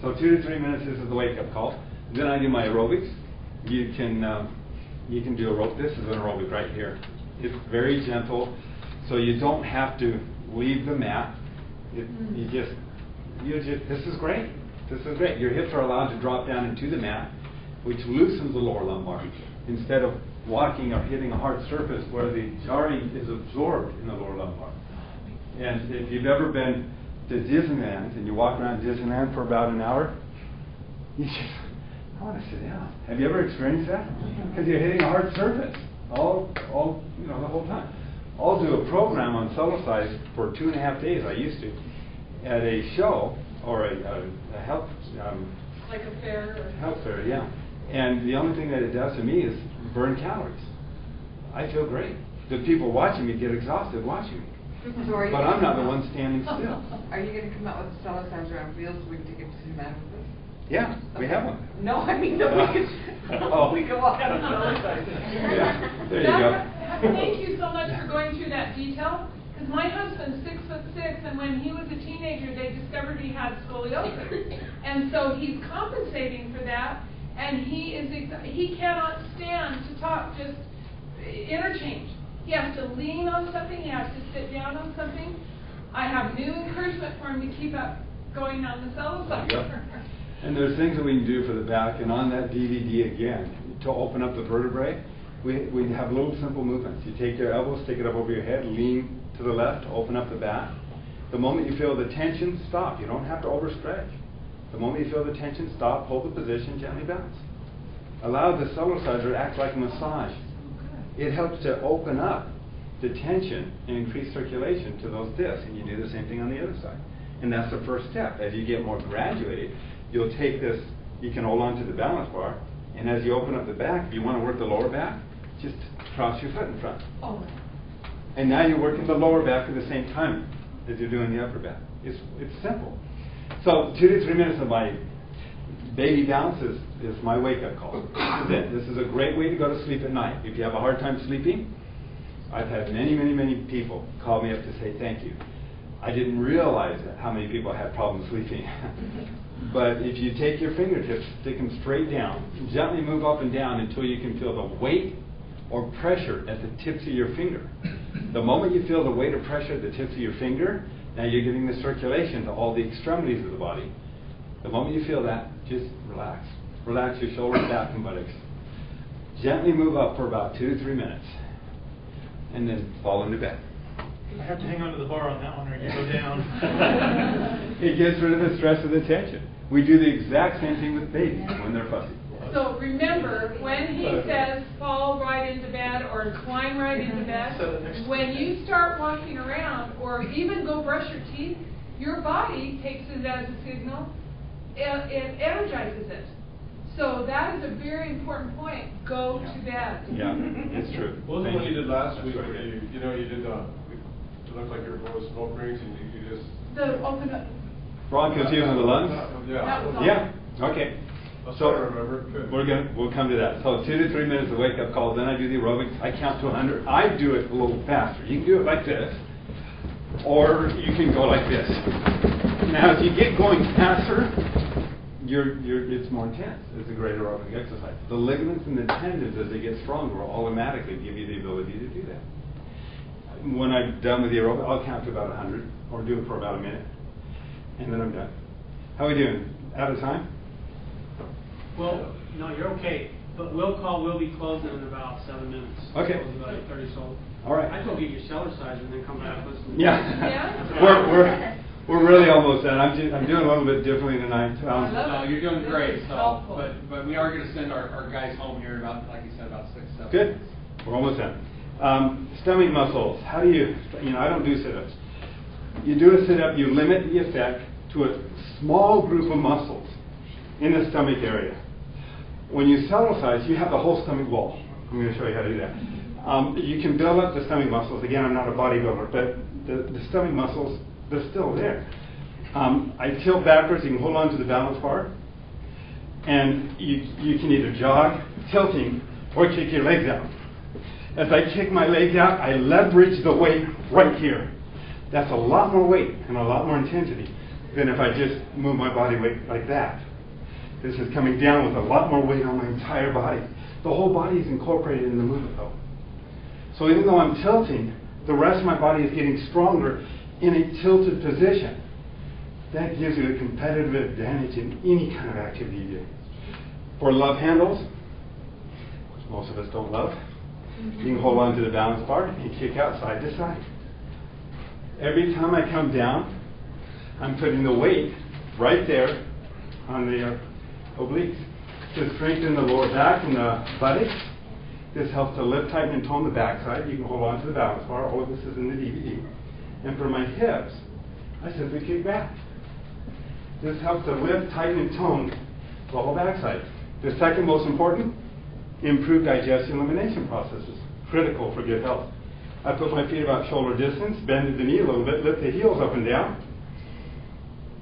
So 2 to 3 minutes, this is the wake-up call. Then I do my aerobics. You can do aerobic. This is an aerobic right here. It's very gentle, so you don't have to leave the mat. This is great. This is great. Your hips are allowed to drop down into the mat, which loosens the lower lumbar, instead of walking or hitting a hard surface where the jarring is absorbed in the lower lumbar. And if you've ever been to Disneyland and you walk around Disneyland for about an hour, you just, I want to sit down. Have you ever experienced that? Because you're hitting a hard surface all the whole time. I'll do a program on Cellercise for 2.5 days. I used to at a show or a health like a fair. Or health fair, yeah. And the only thing that it does to me is burn calories. I feel great. The people watching me get exhausted watching me. So but I'm not the one standing still. Are you going to come out with a Cellerciser on wheels so we can take it to the mat with us? Yeah, we have one. No, I mean, no, we could, we could walk out on Cellerciser. Yeah, there you go. Thank you so much for going through that detail. Because my husband's 6'6", and when he was a teenager, they discovered he had scoliosis, and so he's compensating for that. And he cannot stand to talk just interchange. He has to lean on something. He has to sit down on something. I have new encouragement for him to keep up going on the Cellerciser. Yep. And there's things that we can do for the back. And on that DVD again, to open up the vertebrae, we have little simple movements. You take your elbows, stick it up over your head, lean to the left, open up the back. The moment you feel the tension, stop. You don't have to overstretch. The moment you feel the tension, stop, hold the position, gently bounce. Allow the Cellerciser to act like a massage. It helps to open up the tension and increase circulation to those discs, and you do the same thing on the other side. And that's the first step. As you get more graduated, you'll take this, you can hold on to the balance bar, and as you open up the back, if you want to work the lower back, just cross your foot in front. Oh. And now you're working the lower back at the same time. as you're doing the upper back. It's simple. So 2 to 3 minutes of my baby bounce is my wake-up call. This is a great way to go to sleep at night. If you have a hard time sleeping, I've had many people call me up to say thank you. I didn't realize how many people had problems sleeping. But if you take your fingertips, stick them straight down, gently move up and down until you can feel the weight or pressure at the tips of your finger. The moment you feel the weight or pressure at the tips of your finger, now you're getting the circulation to all the extremities of the body. The moment you feel that, just relax. Relax your shoulders, back, and buttocks. Gently move up for about 2 to 3 minutes, and then fall into bed. I have to hang on to the bar on that one or you go down. It gets rid of the stress and the tension. We do the exact same thing with babies when they're fussy. So remember, when he says fall right into bed or climb right into bed, when you start walking around or even go brush your teeth, your body takes it as a signal. It energizes it. So that is a very important point. Go to bed. Yeah, it's true. What was the one you did last week That's where right. you did it looked like you were blowing smoke rings and you just... The open up. Bronchos using the lungs? Yeah. That was all. Yeah, okay. That's So what I remember. Good. we'll come to that. So 2 to 3 minutes of wake up calls, then I do the aerobics. I count to 100. I do it a little faster. You can do it like this, or you can go like this. Now, if you get going faster, it's more intense. It's a great aerobic exercise. The ligaments and the tendons, as they get stronger, will automatically give you the ability to do that. When I'm done with the aerobic, I'll count to about 100, or do it for about a minute, and then I'm done. How are we doing? Out of time? Well, no, you're okay. But we'll be closing in about 7 minutes. Okay. Close about 8:30, so. All right. I'd go get your Cellerciser and then come back and listen. Yeah. We're really almost done. I'm doing a little bit differently tonight. No, you're doing great. This is So, helpful. but we are going to send our guys home here in about, like you said, about 6, 7. Good. We're almost done. Stomach muscles. How do you I don't do sit-ups. You do a sit-up, you limit the effect to a small group of muscles in the stomach area. When you Cellercise, you have the whole stomach wall. I'm going to show you how to do that. You can build up the stomach muscles. Again, I'm not a bodybuilder, but the stomach muscles, they're still there. I tilt backwards. You can hold on to the balance bar. And you can either jog, tilting, or kick your legs out. As I kick my legs out, I leverage the weight right here. That's a lot more weight and a lot more intensity than if I just move my body weight like that. This is coming down with a lot more weight on my entire body. The whole body is incorporated in the movement though. So even though I'm tilting, the rest of my body is getting stronger in a tilted position. That gives you a competitive advantage in any kind of activity you do. For love handles, which most of us don't love, you can hold on to the balance bar and kick out side to side. Every time I come down, I'm putting the weight right there on the obliques to strengthen the lower back and the buttocks. This helps to lift, tighten, and tone the backside. You can hold on to the balance bar. All of this is in the DVD. And for my hips, I simply kick back. This helps to lift, tighten, and tone the whole backside. The second most important, improve digestion elimination processes. Critical for good health. I put my feet about shoulder distance, bend the knee a little bit, lift the heels up and down.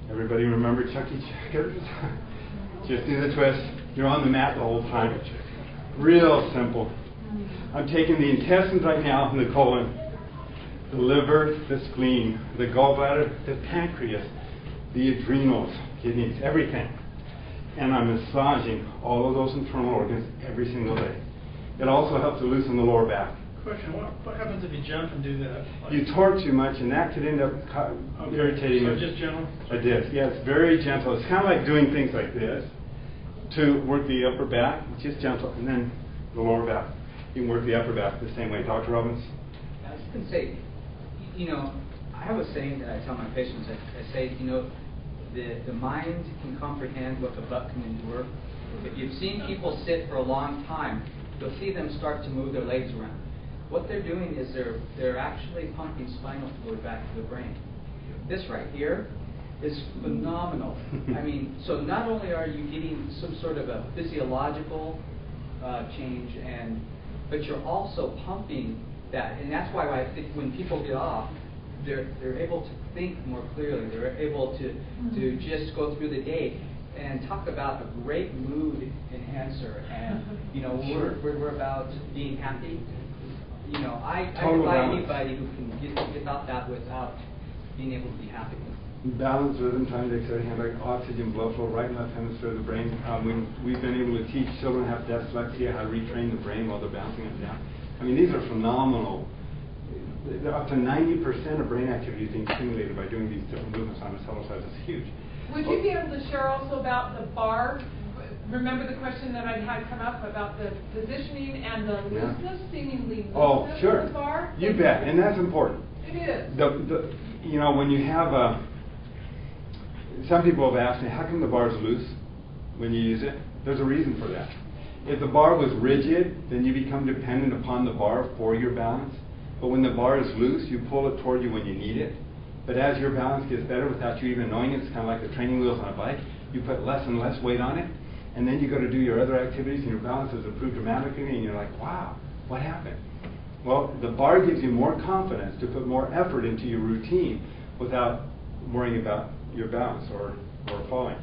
Everybody remember Chucky Checkers? Just do the twist. You're on the mat the whole time. Real simple. I'm taking the intestines right now and the colon, the liver, the spleen, the gallbladder, the pancreas, the adrenals, kidneys, everything. And I'm massaging all of those internal organs every single day. It also helps to loosen the lower back. Question, what happens if you jump and do that? Like, You torque too much and that could end up irritating so just gentle? a disc. Yeah, it's very gentle. It's kind of like doing things like this to work the upper back, just gentle, and then the lower back. You can work the upper back the same way. Dr. Robbins? I was going to say, I have a saying that I tell my patients. I say, the mind can comprehend what the butt can endure. If you've seen people sit for a long time, you'll see them start to move their legs around. What they're doing is they're actually pumping spinal fluid back to the brain. This right here is phenomenal. I mean, so not only are you getting some sort of a physiological change, but you're also pumping that, and that's why I think when people get off, they're able to think more clearly. They're able to just go through the day and talk about a great mood enhancer. And you know, we're about being happy. You know, I defy anybody who can get about that without being able to be happy. Balance, rhythm, time to exert, hand like oxygen, blood flow, right and left hemisphere of the brain. We've been able to teach children who have dyslexia how to retrain the brain while they're bouncing up and down. I mean, these are phenomenal. Up to 90% of brain activity is being stimulated by doing these different movements on a Cellerciser. It's huge. Would you be able to share also about the bar? Remember the question that I had come up about the positioning and the looseness, seemingly looseness sure. of the bar? You bet, and that's important. It is. You know, when you have some people have asked me, how come the bar is loose when you use it? There's a reason for that. If the bar was rigid, then you become dependent upon the bar for your balance. But when the bar is loose, you pull it toward you when you need it. But as your balance gets better without you even knowing it, it's kind of like the training wheels on a bike. You put less and less weight on it, and then you go to do your other activities, and your balance has improved dramatically, and you're like, wow, what happened? Well, the bar gives you more confidence to put more effort into your routine without worrying about your balance or falling.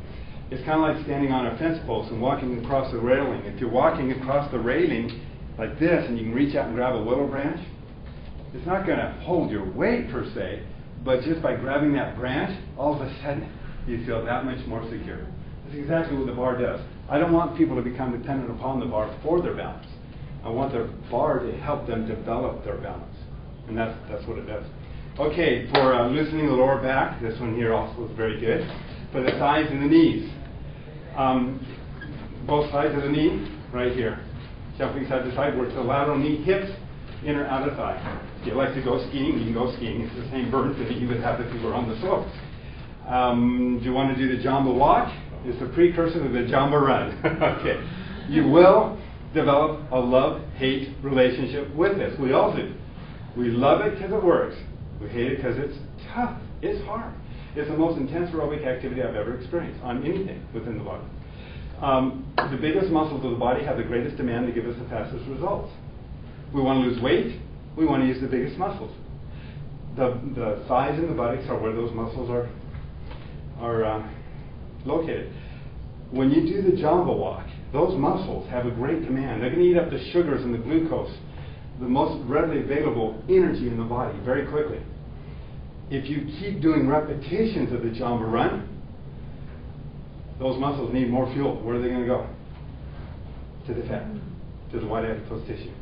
It's kind of like standing on a fence post and walking across the railing. If you're walking across the railing like this, and you can reach out and grab a willow branch, it's not going to hold your weight per se, but just by grabbing that branch, all of a sudden you feel that much more secure. That's exactly what the bar does. I don't want people to become dependent upon the bar for their balance. I want the bar to help them develop their balance. And that's what it does. Okay, for loosening the lower back, this one here also is very good. For the thighs and the knees. Both sides of the knee, right here. Jumping side to side, works the lateral knee, hips, inner outer thigh. If you like to go skiing, you can go skiing. It's the same burden that you would have if you were on the slopes. Do you want to do the Jamba walk? It's the precursor to the Jamba run. Okay. You will develop a love-hate relationship with this. We all do. We love it because it works. We hate it because it's tough. It's hard. It's the most intense aerobic activity I've ever experienced on anything within the body. The biggest muscles of the body have the greatest demand to give us the fastest results. We want to lose weight. We want to use the biggest muscles. The thighs and the buttocks are where those muscles are located. When you do the Jamba walk, those muscles have a great demand. They're going to eat up the sugars and the glucose, the most readily available energy in the body very quickly. If you keep doing repetitions of the Jamba run, those muscles need more fuel. Where are they going to go? To the fat, to the white adipose tissue.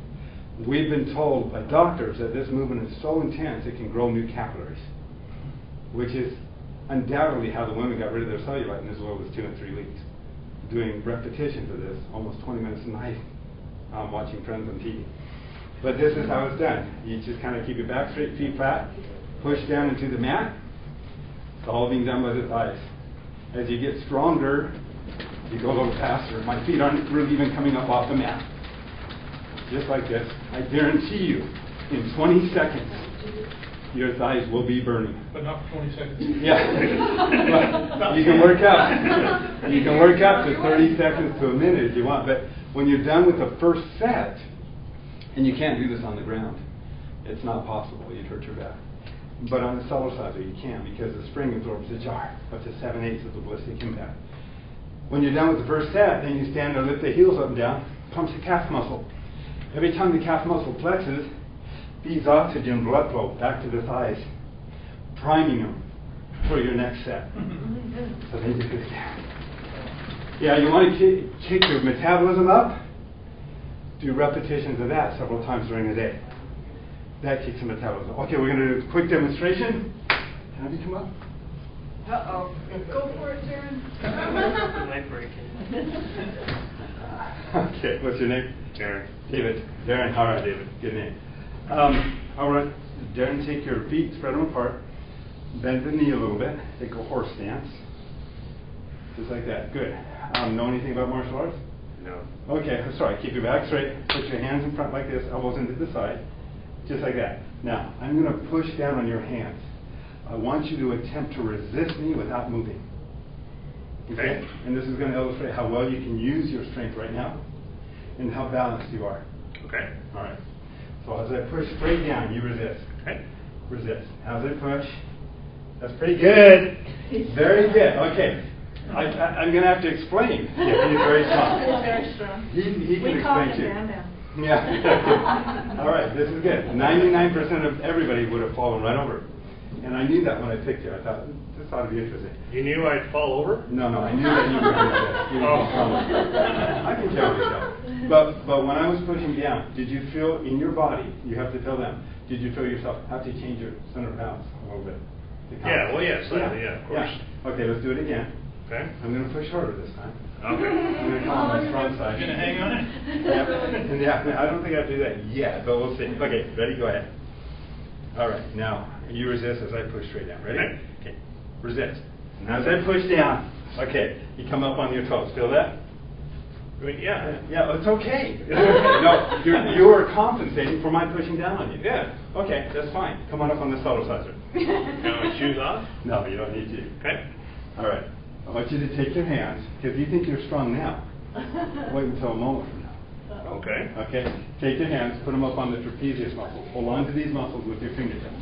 We've been told by doctors that this movement is so intense it can grow new capillaries, which is undoubtedly how the women got rid of their cellulite in as little as 2 and 3 weeks. Doing repetitions of this, almost 20 minutes a night, watching Friends on TV. But this is how it's done. You just kind of keep your back straight, feet flat, push down into the mat. It's all being done by the thighs. As you get stronger, you go a little faster. My feet aren't really even coming up off the mat. Just like this. I guarantee you, in 20 seconds, your thighs will be burning. But not for 20 seconds. Yeah. Well, you can work up. You can work up to 30 seconds to a minute if you want. But when you're done with the first set, and you can't do this on the ground, it's not possible. You'd hurt your back. But on the Cellerciser, you can, because the spring absorbs the jar up to 7/8 of the ballistic impact. When you're done with the first set, then you stand and lift the heels up and down, pumps the calf muscle. Every time the calf muscle flexes, feeds oxygen blood flow back to the thighs, priming them for your next set. So then you do it again. Yeah, you want to kick your metabolism up? Do repetitions of that several times during the day. That kicks the metabolism. Okay, we're going to do a quick demonstration. Can I have you come up? Uh-oh. Go for it, Darren. Mic breaking. Okay, what's your name? Darren. David. Darren. All right, David. Good name. All right, Darren, take your feet, spread them apart, bend the knee a little bit, take a horse stance, just like that. Good. Know anything about martial arts? No. Okay, sorry. Keep your back straight. Put your hands in front like this, elbows into the side, just like that. Now, I'm going to push down on your hands. I want you to attempt to resist me without moving. Okay? And this is going to illustrate how well you can use your strength right now and how balanced you are. Okay. All right. So as I push straight down, you resist. Okay. resist. How's it push? That's pretty good. Very good. Okay. I'm going to have to explain. Yeah, he's very strong. He's very strong. He can We call explain him too. Bam Bam. Yeah. All right, this is good. 99% of everybody would have fallen right over. And I knew that when I picked you. I thought, this ought to be interesting. You knew I'd fall over? No, I knew that you would resist. You would be strong. I can tell you that. But when I was pushing down, did you feel in your body, you have to tell them, did you feel yourself have to change your center of balance a little bit? Yeah, well, yeah, slightly, yeah, of course. Yeah. Okay, let's do it again. Okay. I'm going to push harder this time. Okay. I'm going to come on the front side. You gonna hang on it? Yeah, I don't think I have to do that yet, but we'll see. Okay, ready? Go ahead. All right, now you resist as I push straight down. Ready? Okay. Okay. Resist. Now as I push down, okay, you come up on your toes. Feel that? Wait, yeah. Yeah, it's okay. It's okay. No, you're compensating for my pushing down on you. Yeah. Okay, that's fine. Come on up on the Cellerciser. Now my shoes off? No, you don't need to. Okay. All right. I want you to take your hands, because you think you're strong now. Wait until a moment from now. Okay. Okay? Take your hands, put them up on the trapezius muscles. Hold on to these muscles with your fingertips.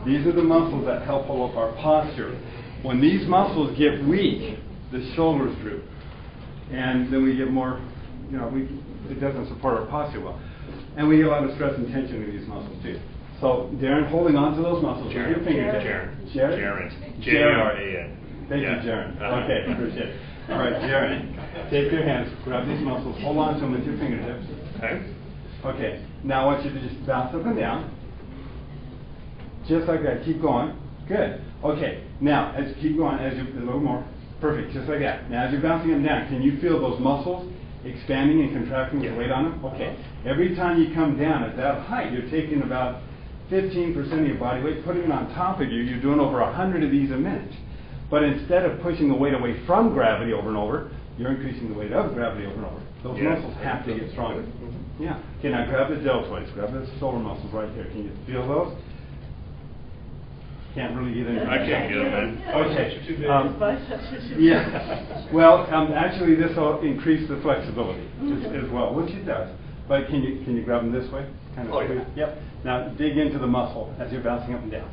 These are the muscles that help hold up our posture. When these muscles get weak, the shoulders droop. And then we get more, it doesn't support our posture well. And we get a lot of stress and tension in these muscles too. So, Darren, holding on to those muscles with your fingertips. Jaren. J-A-R-A-N. Thank you, Jaren. Okay, appreciate it. All right, Jaren, take your hands, grab these muscles, hold on to them with your fingertips. Okay. Okay, now I want you to just bounce up and down. Just like that, keep going. Good. Okay, now, as you keep going, a little more. Perfect, just like that. Now, as you're bouncing them down, can you feel those muscles expanding and contracting with weight on them? Okay. Every time you come down at that height, you're taking about 15% of your body weight, putting it on top of you. You're doing over 100 of these a minute. But instead of pushing the weight away from gravity over and over, you're increasing the weight of gravity over and over. Those muscles have to get stronger. Yeah. Okay, now grab the deltoids. Grab the shoulder muscles right there. Can you feel those? Can't really get in. I can't get them in. Okay. Yeah. Well, actually, this will increase the flexibility as well, which it does. But can you grab them this way? Kind of. Oh, yeah. Yep. Now dig into the muscle as you're bouncing up and down.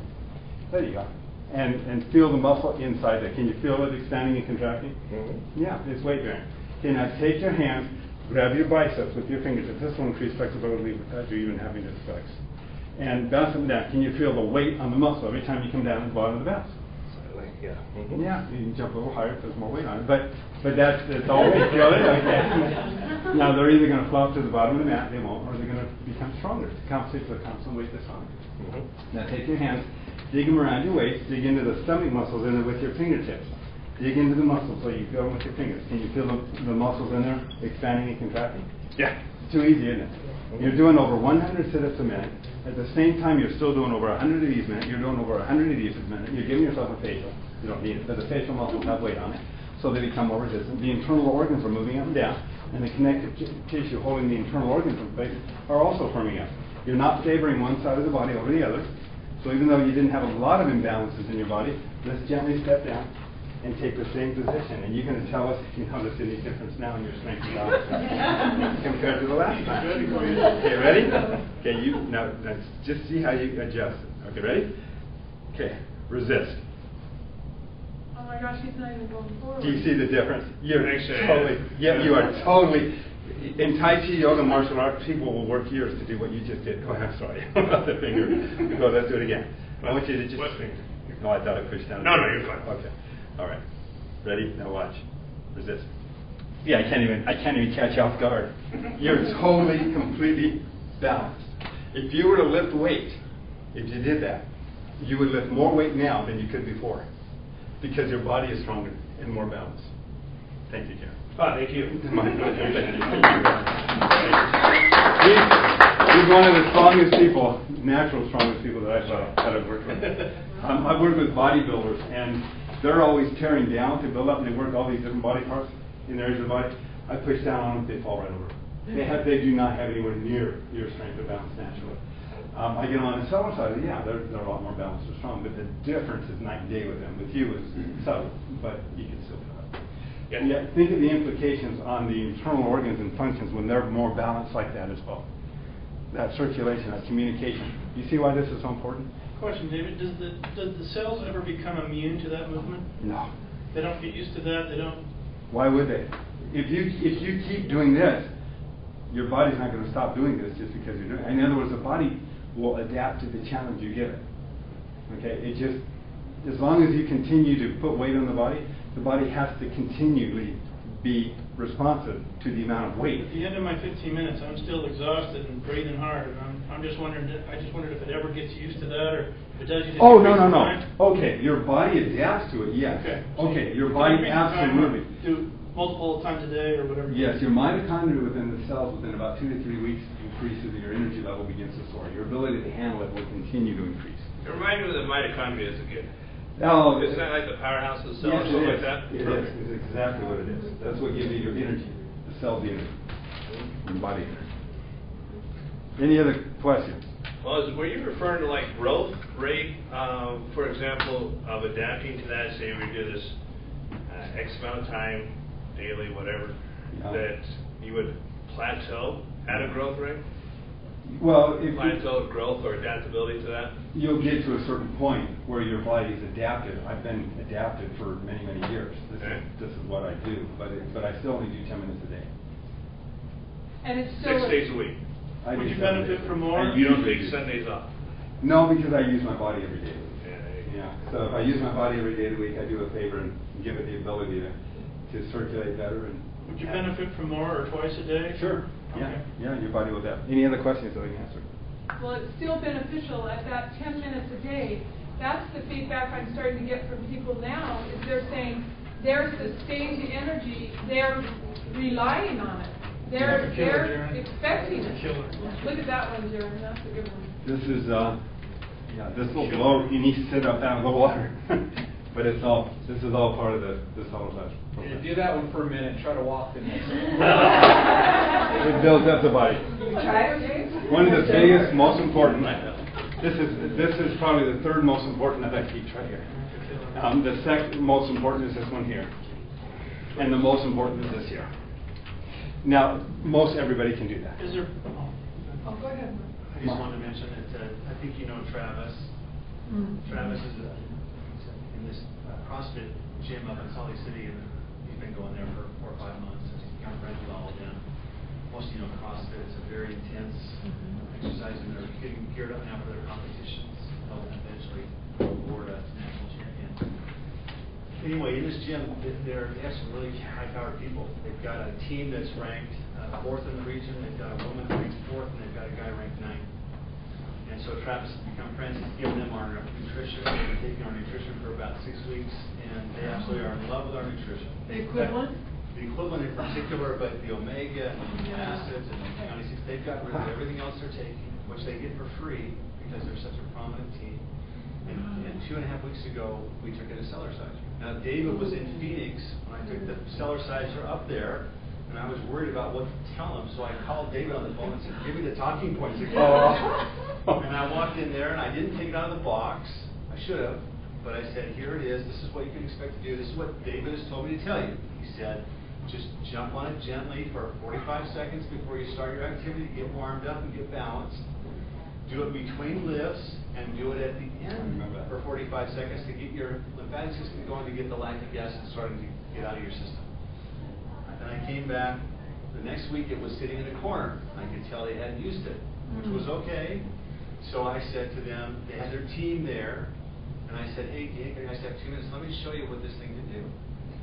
There you go. And feel the muscle inside there. Can you feel it expanding and contracting? Mm-hmm. Yeah, it's weight bearing. Okay, now take your hands, grab your biceps with your fingertips. This will increase flexibility without you even having to flex. And bounce them down. Can you feel the weight on the muscle every time you come down at the bottom of the bounce? Yeah. Mm-hmm. Yeah, you can jump a little higher if there's more weight on it. But that's always feel it. Okay. Now they're either going to flop to the bottom of the mat, they won't, or they're going to become stronger to compensate for the constant weight that's on it. Mm-hmm. Now take your hands, dig them around your waist, dig into the stomach muscles in there with your fingertips. Dig into the muscles so you feel them with your fingers. Can you feel the muscles in there expanding and contracting? Yeah. It's too easy, isn't it? You're doing over 100 sit-ups a minute. At the same time, you're still doing over 100 of these a minute. You're doing over 100 of these a minute. You're giving yourself a facial. You don't need it, but the facial muscles have weight on it, so they become more resistant. The internal organs are moving up and down, and the connective tissue holding the internal organs in place are also firming up. You're not favoring one side of the body over the other. So even though you didn't have a lot of imbalances in your body, let's gently step down and take the same position. And you're going to tell us if you notice any difference now in your strength and balance compared to the last time. Okay, ready? Okay, now just see how you adjust it. Okay, ready? Okay, resist. Oh my gosh, he's not even going forward. Do you see the difference? You're Actually, totally, yeah, you are totally. In Tai Chi, yoga, martial arts, people will work years to do what you just did. Oh, I'm sorry about the finger. Go, let's do it again. I want you to just. What finger? No, I thought I pushed down. No, you're fine. Okay. All right. Ready? Now watch. Resist. Yeah, I can't even catch you off guard. You're totally, completely balanced. If you were to lift weight, if you did that, you would lift more weight now than you could before, because your body is stronger and more balanced. Thank you, Jerry. Thank you. My pleasure. Thank you. He's one of the strongest people, natural strongest people that I've worked with. I've worked with bodybuilders, and they're always tearing down to build up, and they work all these different body parts in areas of the body. I push down on them, they fall right over. They do not have anywhere near your strength or balance naturally. I get them on the Cellerciser, yeah, they're a lot more balanced and strong, but the difference is night and day with them. With you, it's subtle, but you can still feel it. Yeah. And yet, think of the implications on the internal organs and functions when they're more balanced like that as well. that circulation, that communication. You see why this is so important? Question, David, does the cells ever become immune to that movement? No. They don't get used to that, they don't? Why would they? If you keep doing this, your body's not going to stop doing this just because you're doing it. In other words, the body will adapt to the challenge you give it. Okay? It just, as long as you continue to put weight on the body has to continually be responsive to the amount of weight. At the end of my 15 minutes, I'm still exhausted and breathing hard, and I'm just wondering, I just wondered if it ever gets used to that, or if it does, you just Oh, increase no. the time? Okay, your body adapts to it, yes. Okay, your body Increase the time, absolutely. do multiple times a day, or whatever. Yes, your mitochondria within the cells within about 2 to 3 weeks increases, and your energy level begins to soar. Your ability to handle it will continue to increase. It reminds me of the mitochondria as a kid. Oh, Isn't that like the powerhouse of the cell or yes, something it like is. that? It is. It's exactly what it is. That's what gives you your energy. The cell energy. Your body energy. Any other questions? Well, were you referring to like growth rate, for example, of adapting to that? Say we do this X amount of time, daily, whatever, that you would plateau at a growth rate? Well, if plateau of growth or adaptability to that? You'll get to a certain point where your body is adapted. I've been adapted for many, many years. This is what I do, but I still only do 10 minutes a day. And it's still 6 days a week. Would you benefit from more? You don't take Sundays off? No, because I use my body every day. Yeah. So if I use my body every day of the week, I do a favor and give it the ability to circulate better. And would you benefit from more or twice a day? Sure. Okay. Yeah, your body will adapt. Any other questions that I can answer? Well, it's still beneficial at that 10 minutes a day. That's the feedback I'm starting to get from people now, is they're saying they're sustaining energy, they're relying on it. They're expecting it. Look at that one, Jeremy, that's a good one. This is, this will blow, you need to sit up out of the water. But this is all part of the Cellerciser program. Yeah, do that one for a minute, try to walk the next one. It builds up the body. One of the biggest, most important, this is probably the third most important that I teach right here. The second most important is this one here. And the most important is this here. Now, most everybody can do that. Is there? Oh, go ahead. I just wanted to mention that I think you know Travis. Travis is in this CrossFit gym up in Salt Lake City, and he's been going there for 4 or 5 months. He's become friends with all of them. Most of you know CrossFit is a very intense exercise, and they're getting geared up now for their competitions. They'll eventually award a national champion. Anyway, in this gym, they have some really high-powered people. They've got a team that's ranked 4th in the region. They've got a woman ranked 4th, and they've got a guy ranked 9th. And so Travis has become friends. He's given them our nutrition. We've been taking our nutrition for about 6 weeks, and they absolutely are in love with our nutrition. The equivalent? The equivalent in particular, but the omega and the acids and the omega-6, they've got rid of everything else they're taking, which they get for free because they're such a prominent team. And 2.5 weeks ago, we took it a Cellerciser. Now, David was in Phoenix when I took the Cellerciser up there, and I was worried about what to tell him, so I called David on the phone and said, give me the talking points again. And I walked in there, and I didn't take it out of the box. I should have, but I said, here it is. This is what you can expect to do. This is what David has told me to tell you. He said, just jump on it gently for 45 seconds before you start your activity, get warmed up and get balanced. Do it between lifts, and do it at the end for 45 seconds to get your lymphatic system going, to get the lactic acid starting to get out of your system. Then I came back. The next week it was sitting in a corner. I could tell they hadn't used it, which was okay. So I said to them, they had their team there, and I said, hey, can I just have 2 minutes? Let me show you what this thing can do.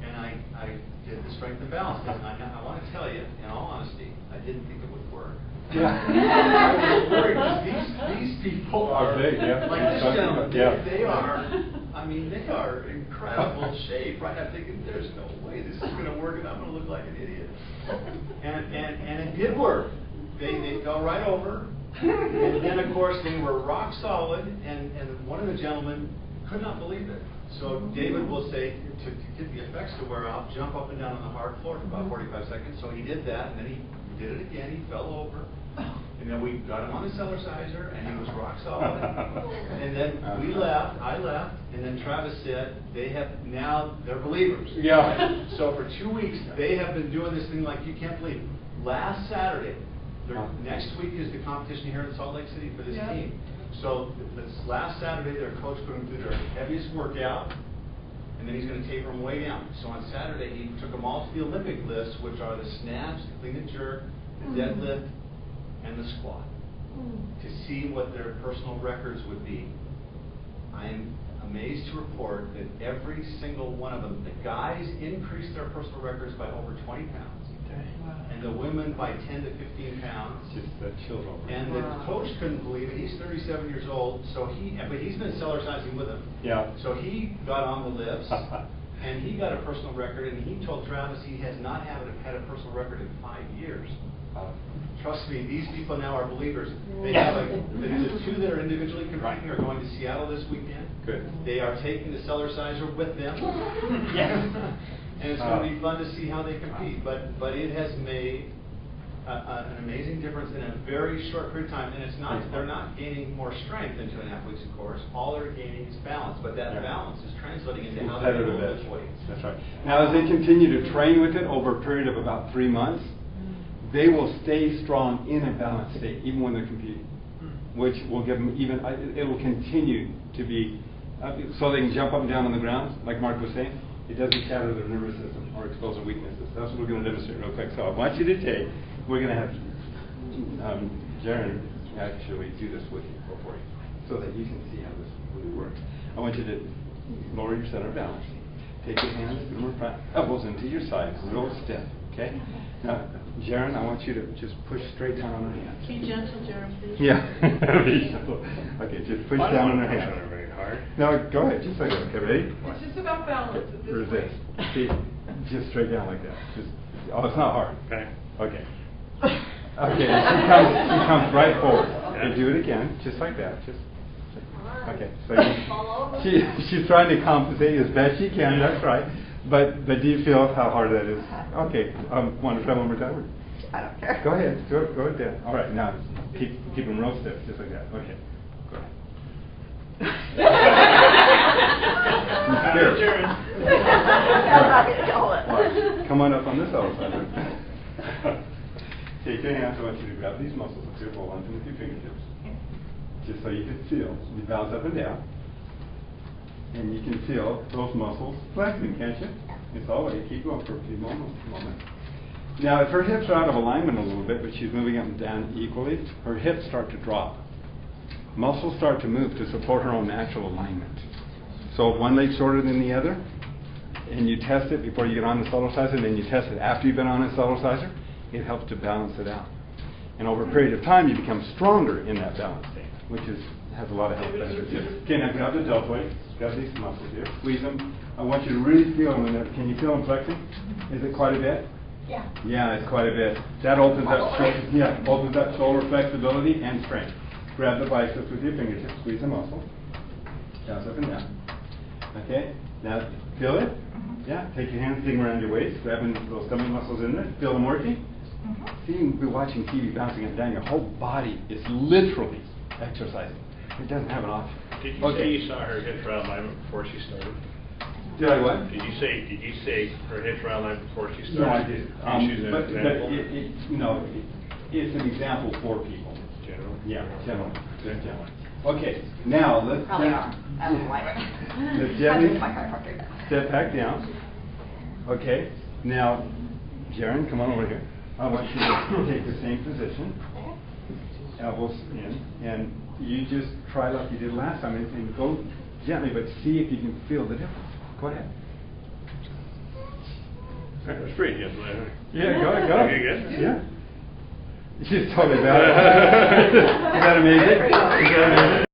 And I did the strength and balance test. And I want to tell you, in all honesty, I didn't think it would work. Yeah. I was worried because these people are big, yeah. like this gentleman. Yeah. They are. I mean, they are in incredible shape. Right? I'm thinking, there's no way this is going to work, and I'm going to look like an idiot. And it did work. They fell right over, and then of course they were rock solid. And one of the gentlemen could not believe it. So David will say, to get the effects to wear off, jump up and down on the hard floor for about 45 seconds. So he did that, and then he did it again. He fell over. And then we got him on the Cellerciser, and he was rock solid. And then we left, I left, and then Travis said, they're believers. Yeah. So for 2 weeks, they have been doing this thing like you can't believe. Last Saturday, Next week is the competition here in Salt Lake City for this Yeah. team. So this last Saturday, their coach put them through their heaviest workout, and then he's going to taper them way down. So on Saturday, he took them all to the Olympic lifts, which are the snaps, the clean and jerk, the deadlift, and the squat, to see what their personal records would be. I am amazed to report that every single one of them, the guys increased their personal records by over 20 pounds. And the women by 10 to 15 pounds. Just that chills over. And the coach couldn't believe it. He's 37 years old, but he's been Cellercising with him. Yeah. So he got on the lifts, and he got a personal record, and he told Travis he has not had a personal record in 5 years. Trust me, these people now are believers. They have the two that are individually competing are going to Seattle this weekend. Good. They are taking the Cellerciser with them. Yes. And it's going to be fun to see how they compete. But it has made an amazing difference in a very short period of time. And it's not they're not gaining more strength in 2.5 weeks, of course. All they're gaining is balance. But that balance is translating into how they hold those weights. That's right. Now, as they continue to train with it over a period of about 3 months, they will stay strong in a balanced state, even when they're competing, which will give them it will continue to be, so they can jump up and down on the ground, like Mark was saying. It doesn't shatter their nervous system or expose their weaknesses. That's what we're going to demonstrate real quick. So I want you to take, we're going to have Jaron actually do this with you before you, so that you can see how this really works. I want you to lower your center of balance. Take your hands, put them in front, elbows into your sides, real stiff, okay? Now, Jaron, I want you to just push straight down on her hands. Be gentle, Jaron, please. Yeah. Be gentle. Okay, just push down on her hands. Very hard. No, go ahead, just like that. Okay, ready? It's just about balance at this Resist. point. See, just straight down like that. Just, it's not hard. Okay. Okay. Okay, she comes right forward. Okay, do it again, just like that. Just. Okay, so she's trying to compensate as best she can. That's right. But do you feel how hard that is? Okay, want to try one more time? I don't care. Go ahead, go ahead. All right, now keep them real stiff, just like that. Okay, go ahead. I'm scared. Come on up on this other side. Take your hands. I want you to grab these muscles up here, hold on to them with your fingertips, just so you can feel. You bounce up and down. And you can feel those muscles flexing, can't you? It's all right. Keep going for a few moments. Now, if her hips are out of alignment a little bit, but she's moving up and down equally, her hips start to drop. Muscles start to move to support her own natural alignment. So if one leg's shorter than the other, and you test it before you get on the Cellerciser, and then you test it after you've been on the Cellerciser, it helps to balance it out. And over a period of time, you become stronger in that balance state, which has a lot of health benefits. Okay, now grab the deltoid. Grab these muscles here. Squeeze them. I want you to really feel them. Can you feel them flexing? Is it quite a bit? Yeah. Yeah, it's quite a bit. That opens up shoulder flexibility and strength. Grab the biceps with your fingertips. Squeeze the muscle. Bounce up and down. Okay. Now feel it. Yeah. Take your hands, dig them around your waist, grabbing those stomach muscles in there. Feel them working. See, you can be watching TV, bouncing up and down. Your whole body is literally exercising. It doesn't have an option. Did you say you saw her hips around alignment before she started? Did I what? Did you say her hips around alignment before she started? No, I did. She's an example? It's an example for people. General? Yeah, generally. Okay, now let's Probably are. I don't like it. let's I'm just my chiropractor. step back down. Okay, now, Jaron, come on over here. I want you to take the same position. Elbows in, and you just try like you did last time, and go gently, but see if you can feel the difference. Go ahead. That was pretty good. Yeah, go ahead. Okay, good. Yeah. She's totally bad. Is that amazing? Is that amazing?